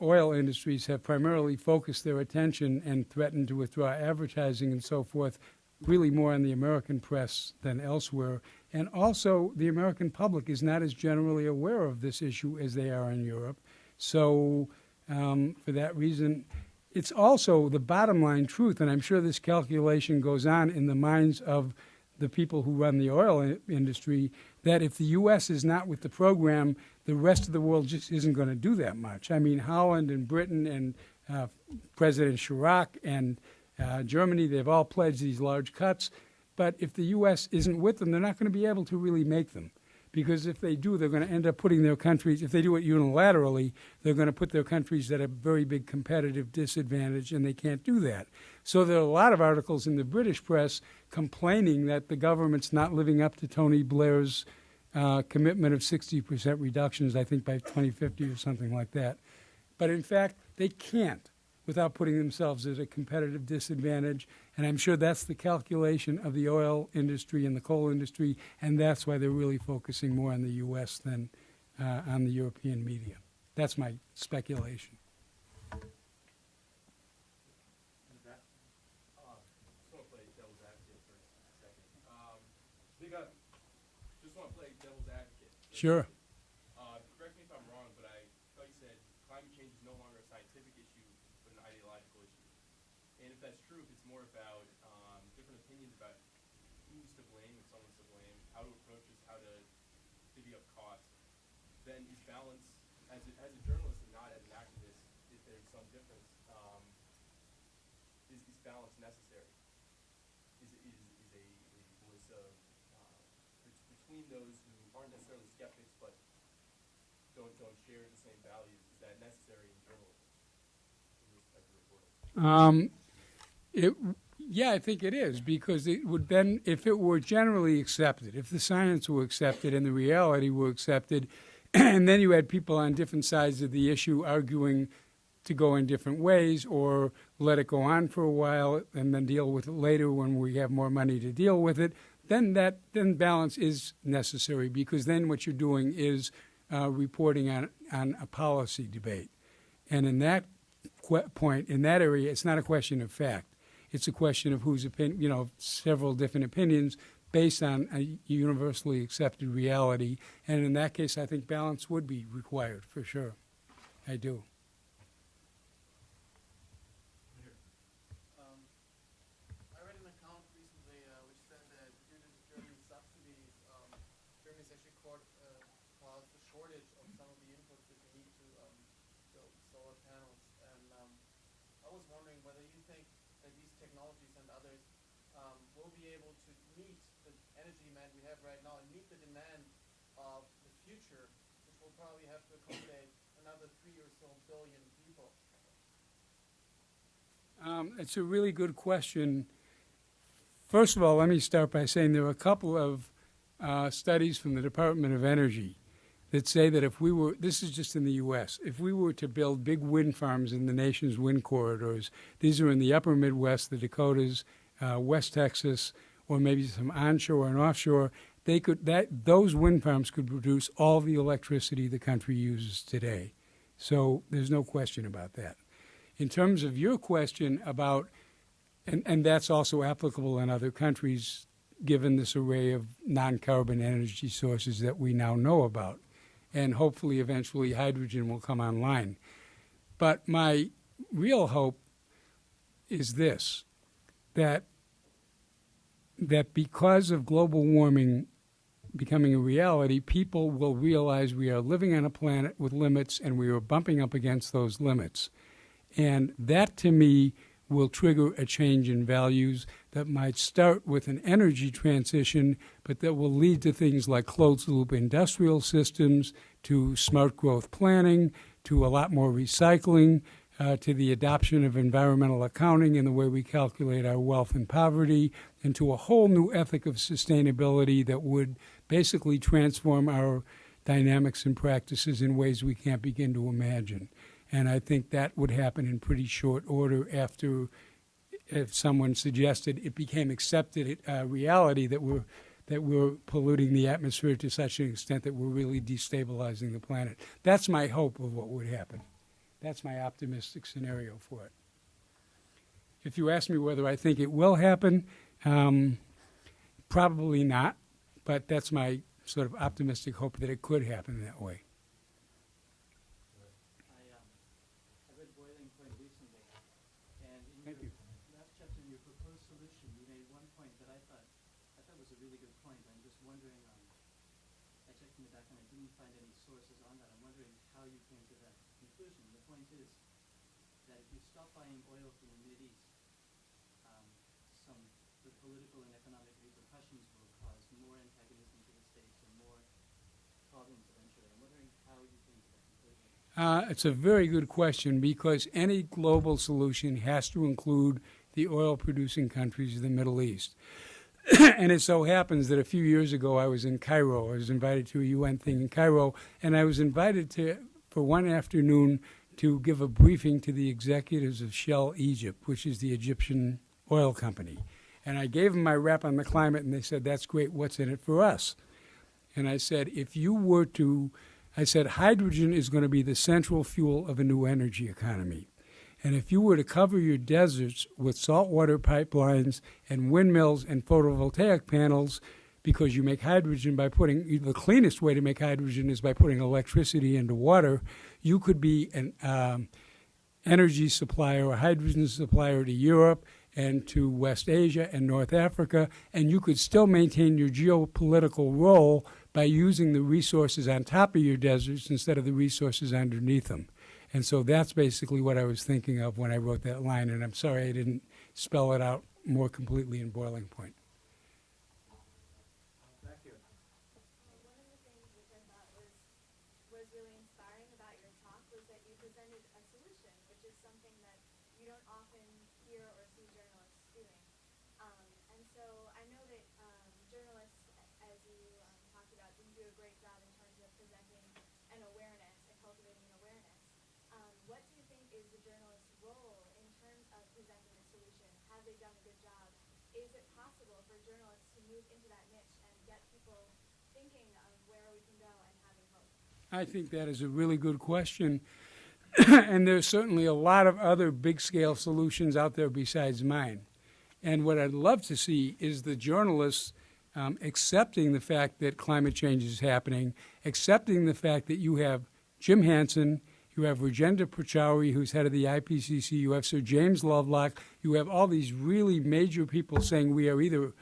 oil industries have primarily focused their attention and threatened to withdraw advertising and so forth really more on the American press than elsewhere. And also, the American public is not as generally aware of this issue as they are in Europe. So for that reason, it's also the bottom line truth, and I'm sure this calculation goes on in the minds of the people who run the oil industry, that if the U.S. is not with the program, the rest of the world just isn't going to do that much. I mean, Holland and Britain and President Chirac and Germany, they've all pledged these large cuts. But if the U.S. isn't with them, they're not going to be able to really make them. Because if they do, they're going to end up putting their countries, if they do it unilaterally, they're going to put their countries at a very big competitive disadvantage, and they can't do that. So there are a lot of articles in the British press complaining that the government's not living up to Tony Blair's commitment of 60% reductions, I think by 2050 or something like that. But in fact, they can't without putting themselves at a competitive disadvantage. And I'm sure that's the calculation of the oil industry and the coal industry, and that's why they're really focusing more on the U.S. than on the European media. That's my speculation. Sure. Correct me if I'm wrong, but I thought you said climate change is no longer a scientific issue, but an ideological issue. And if that's true, if it's more about different opinions about who's to blame, if someone's to blame, how to approach this, how to divvy up costs, then is balance, as a journalist and not as an activist, if there's some difference, is balance necessary? Is a voice of between those who aren't necessarily skeptics but don't share the same values, is that necessary in journalism, in this type of reporting? Yeah, I think it is, because it would then, if it were generally accepted, if the science were accepted and the reality were accepted, and then you had people on different sides of the issue arguing to go in different ways or let it go on for a while and then deal with it later when we have more money to deal with it, then balance is necessary, because then what you're doing is reporting on a policy debate. And in that point, in that area, it's not a question of fact. It's a question of whose opinion, several different opinions based on a universally accepted reality. And in that case, I think balance would be required, for sure. I do. I read an account recently which said that due to German subsidies, Germany has actually caused a shortage of some of the inputs that you need to build solar panels. And I was wondering whether you think that these technologies and others will be able to meet the energy demand we have right now and meet the demand of the future, which will probably have to accommodate another 3 or so billion people. It's a really good question. First of all, let me start by saying there are a couple of studies from the Department of Energy that say that if we were, this is just in the U.S., if we were to build big wind farms in the nation's wind corridors, these are in the upper Midwest, the Dakotas, West Texas, or maybe some onshore and offshore, those wind farms could produce all the electricity the country uses today. So there's no question about that. In terms of your question about, and that's also applicable in other countries, given this array of non-carbon energy sources that we now know about. And hopefully eventually hydrogen will come online. But my real hope is this, that because of global warming becoming a reality, people will realize we are living on a planet with limits and we are bumping up against those limits. And that, to me, will trigger a change in values that might start with an energy transition, but that will lead to things like closed-loop industrial systems, to smart growth planning, to a lot more recycling, to the adoption of environmental accounting in the way we calculate our wealth and poverty, and to a whole new ethic of sustainability that would basically transform our dynamics and practices in ways we can't begin to imagine. And I think that would happen in pretty short order after, if someone suggested it became accepted reality that that we're polluting the atmosphere to such an extent that we're really destabilizing the planet. That's my hope of what would happen. That's my optimistic scenario for it. If you ask me whether I think it will happen, probably not, but that's my sort of optimistic hope that it could happen that way. I read Boiling Point recently, and in Thank your you. last chapter, in your proposed solution, you made one point that I thought was a really good point. I'm just wondering, I checked in the back and I didn't find any sources on that. I'm wondering how you came to that conclusion. The point is that if you stop buying oil from the Mideast, the political and economic repercussions will cause more antagonism to the states and more problems eventually. I'm wondering how you came to that conclusion. It's a very good question because any global solution has to include the oil-producing countries of the Middle East. And it so happens that a few years ago I was in Cairo. I was invited to a UN thing in Cairo, and I was invited for one afternoon to give a briefing to the executives of Shell Egypt, which is the Egyptian oil company. And I gave them my rap on the climate, and they said, "That's great. What's in it for us?" And I said, I said, hydrogen is going to be the central fuel of a new energy economy. And if you were to cover your deserts with saltwater pipelines and windmills and photovoltaic panels, because you make hydrogen by the cleanest way to make hydrogen is by putting electricity into water, you could be an energy supplier or hydrogen supplier to Europe and to West Asia and North Africa, and you could still maintain your geopolitical role by using the resources on top of your deserts instead of the resources underneath them. And so that's basically what I was thinking of when I wrote that line, and I'm sorry I didn't spell it out more completely in Boiling Point. Back here. One of the things which I thought was really inspiring about your talk was that you presented a solution, which is something that you don't often hear or see journalists doing. And so I know that journalists, as you talked about, didn't do a great job in terms of presenting an awareness and cultivating an awareness. What do you think is the journalist's role in terms of presenting a solution? Have they done a good job? Is it possible for journalists to move into that niche and get people thinking of where we can go and having hope? I think that is a really good question. And there's certainly a lot of other big-scale solutions out there besides mine. And what I'd love to see is the journalists accepting the fact that climate change is happening, accepting the fact that you have Jim Hansen, you have Rajendra Pachauri, who's head of the IPCC, you have Sir James Lovelock, you have all these really major people saying we are either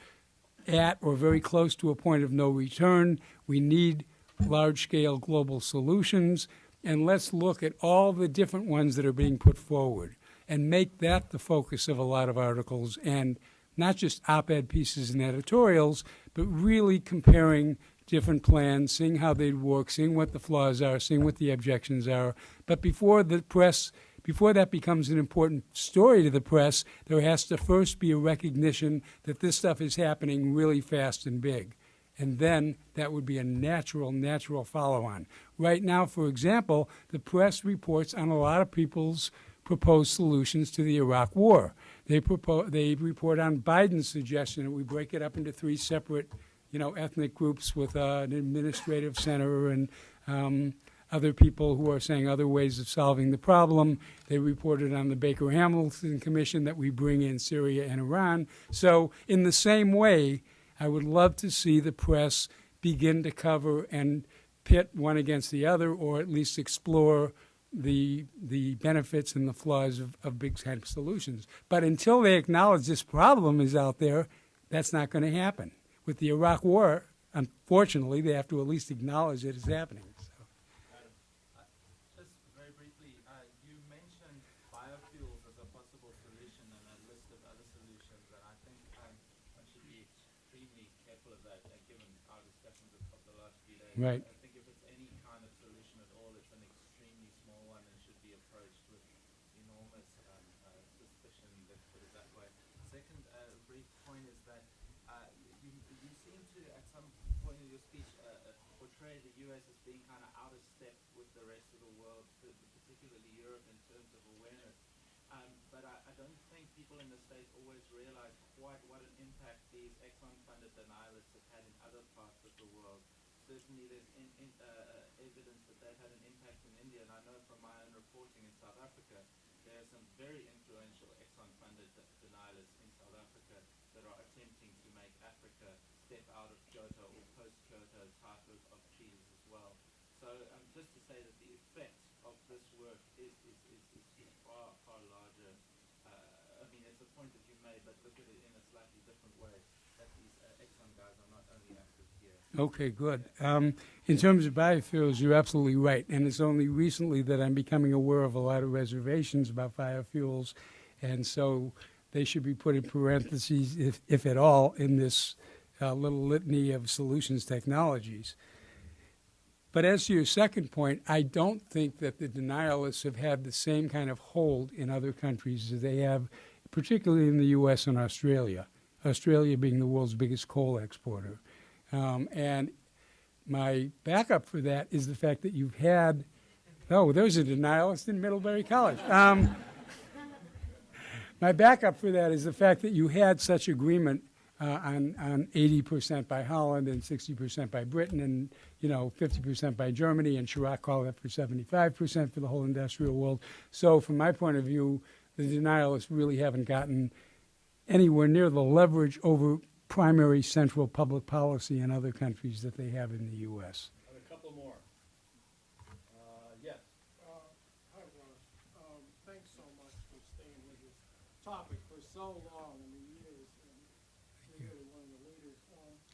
at or very close to a point of no return. We need large-scale global solutions, and let's look at all the different ones that are being put forward and make that the focus of a lot of articles, and not just op-ed pieces and editorials, but really comparing different plans, seeing how they'd work, seeing what the flaws are, seeing what the objections are. But before that becomes an important story to the press, there has to first be a recognition that this stuff is happening really fast and big. And then that would be a natural follow-on. Right now, for example, the press reports on a lot of people's proposed solutions to the Iraq War. They report on Biden's suggestion that we break it up into three separate, ethnic groups with an administrative center and other people who are saying other ways of solving the problem. They reported on the Baker-Hamilton Commission that we bring in Syria and Iran. So in the same way, I would love to see the press begin to cover and pit one against the other, or at least explore the benefits and the flaws of big kind of solutions. But until they acknowledge this problem is out there, that's not going to happen. With the Iraq War, unfortunately, they have to at least acknowledge it is happening. Just very briefly, you mentioned biofuels as a possible solution and a list of other solutions, and I think one should be extremely careful of that, given our discussions of the last few days. Right. I think if it's any kind of solution at all, it's an extremely small one and should be approached with enormous suspicion, let's put it that way. Second brief point is that you seem to, at some point in your speech, portray the U.S. as being kind of out of step with the rest of the world, particularly Europe, in terms of awareness. But I don't think people in the States always realize quite what an impact these Exxon-funded denialists have had in other parts of the world. Certainly there's evidence that they've had an impact in India, and I know from my own reporting in South Africa, there are some very influential Exxon-funded denialists in South Africa that are attempting to make Africa step out of Kyoto or post-Kyoto type of treaties as well. So just to say that the effect of this work is far, far larger. I mean, it's a point that you made, but look at it in a slightly different way, that these Exxon guys are not only active here. Okay, good. In terms of biofuels, you're absolutely right. And it's only recently that I'm becoming aware of a lot of reservations about biofuels. And so they should be put in parentheses, if at all, in this little litany of solutions technologies. But as to your second point, I don't think that the denialists have had the same kind of hold in other countries as they have, particularly in the U.S. and Australia, Australia being the world's biggest coal exporter. And my backup for that is the fact that you've had, there's a denialist in Middlebury College. My backup for that is the fact that you had such agreement on 80% by Holland and 60% by Britain and 50% by Germany, and Chirac called that for 75% for the whole industrial world. So from my point of view, the denialists really haven't gotten anywhere near the leverage over primary central public policy in other countries that they have in the U.S. And a couple more. Yes. Hi, Ross. Thanks so much for staying with this topic for so long, years, and you're really one of the leaders.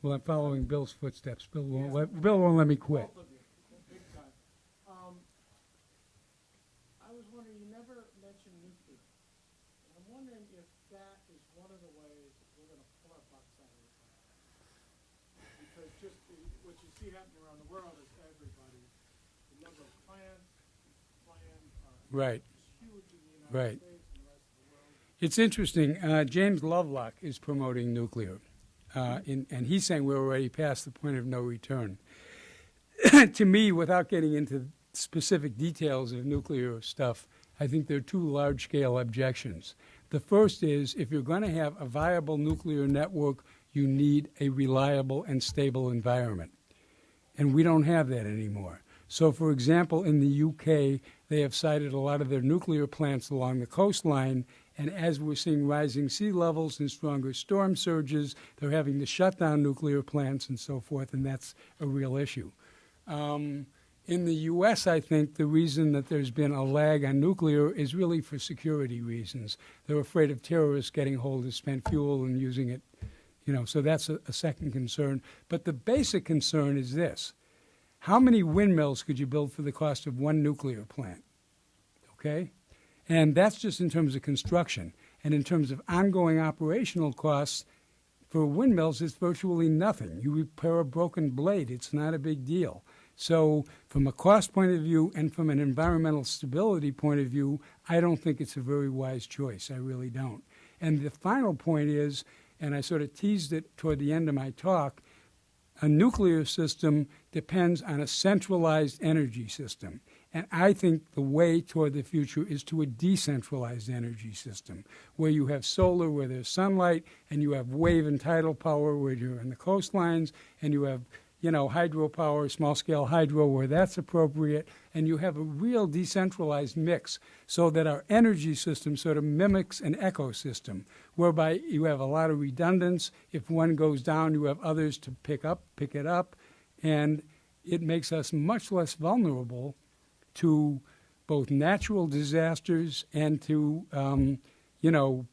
Well, I'm following Bill's footsteps. Bill won't let me quit. Both of you, big time. I was wondering, you never mentioned nuclear. And I'm wondering if that is one of the ways that we're going to pull our butts out of the ground. Because just what you see happening around the world is everybody, the number of plants Right. is huge in the United Right. States and the rest of the world. It's interesting. James Lovelock is promoting nuclear, and he's saying we're already past the point of no return. To me, without getting into specific details of nuclear stuff, I think there are two large-scale objections. The first is, if you're going to have a viable nuclear network, you need a reliable and stable environment. And we don't have that anymore. So, for example, in the UK, they have sited a lot of their nuclear plants along the coastline, and as we're seeing rising sea levels and stronger storm surges, they're having to shut down nuclear plants and so forth, and that's a real issue. In the U.S., I think the reason that there's been a lag on nuclear is really for security reasons. They're afraid of terrorists getting hold of spent fuel and using it, so that's a second concern. But the basic concern is this. How many windmills could you build for the cost of one nuclear plant? Okay? And that's just in terms of construction. And in terms of ongoing operational costs, for windmills, it's virtually nothing. You repair a broken blade, it's not a big deal. So from a cost point of view and from an environmental stability point of view, I don't think it's a very wise choice. I really don't. And the final point is, and I sort of teased it toward the end of my talk, a nuclear system depends on a centralized energy system. And I think the way toward the future is to a decentralized energy system, where you have solar, where there's sunlight, and you have wave and tidal power where you're in the coastlines, and you have hydropower, small-scale hydro where that's appropriate, and you have a real decentralized mix so that our energy system sort of mimics an ecosystem, whereby you have a lot of redundance. If one goes down, you have others to pick it up, and it makes us much less vulnerable to both natural disasters and to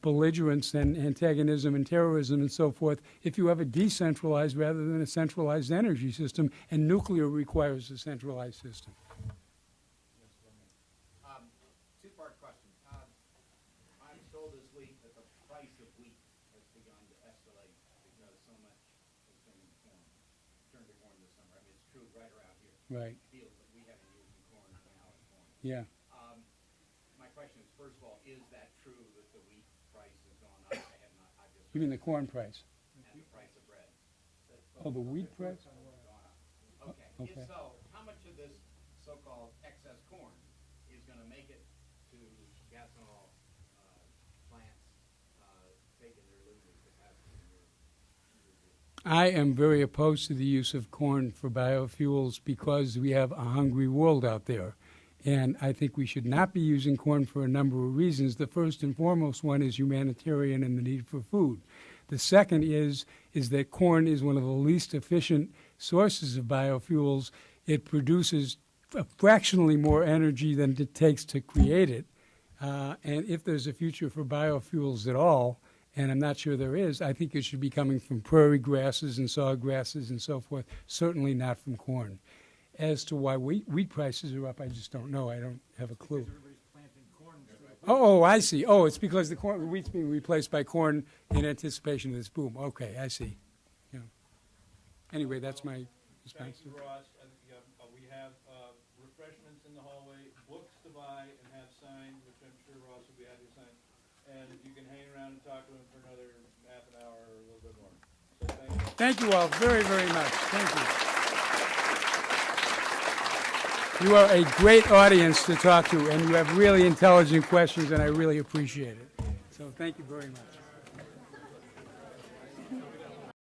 belligerence and antagonism and terrorism and so forth, if you have a decentralized rather than a centralized energy system, and nuclear requires a centralized system. Two-part question. I'm told this week that the price of wheat has begun to escalate because so much has been turned to corn this summer. I mean, it's true right around here. Right. Fields that we haven't used in corn, now it's corn. Yeah. My question is, first of all, is that true that the wheat price has gone up? I have not. I just You mean the corn price? and the price of bread. Oh, the wheat price? Gone up. Okay. Okay. If so, how much of this so-called excess corn is going to make it to gas and oil plant I am very opposed to the use of corn for biofuels because we have a hungry world out there. And I think we should not be using corn for a number of reasons. The first and foremost one is humanitarian and the need for food. The second is that corn is one of the least efficient sources of biofuels. It produces fractionally more energy than it takes to create it. And if there's a future for biofuels at all, and I'm not sure there is, I think it should be coming from prairie grasses and sawgrasses and so forth, certainly not from corn. As to why wheat prices are up, I just don't know. I don't have a clue. Everybody's planting corn instead of wheat. Oh, I see. Oh, it's because the wheat's being replaced by corn in anticipation of this boom. Okay, I see. Yeah. Anyway, that's my response. Thank you, Ross. I think we have refreshments in the hallway, books to buy and have signed, which I'm sure Ross will be happy to sign. And you can hang around and talk to him for another half an hour or a little bit more. So thank you. Thank you all very, very much. Thank you. You are a great audience to talk to, and you have really intelligent questions, and I really appreciate it. So thank you very much.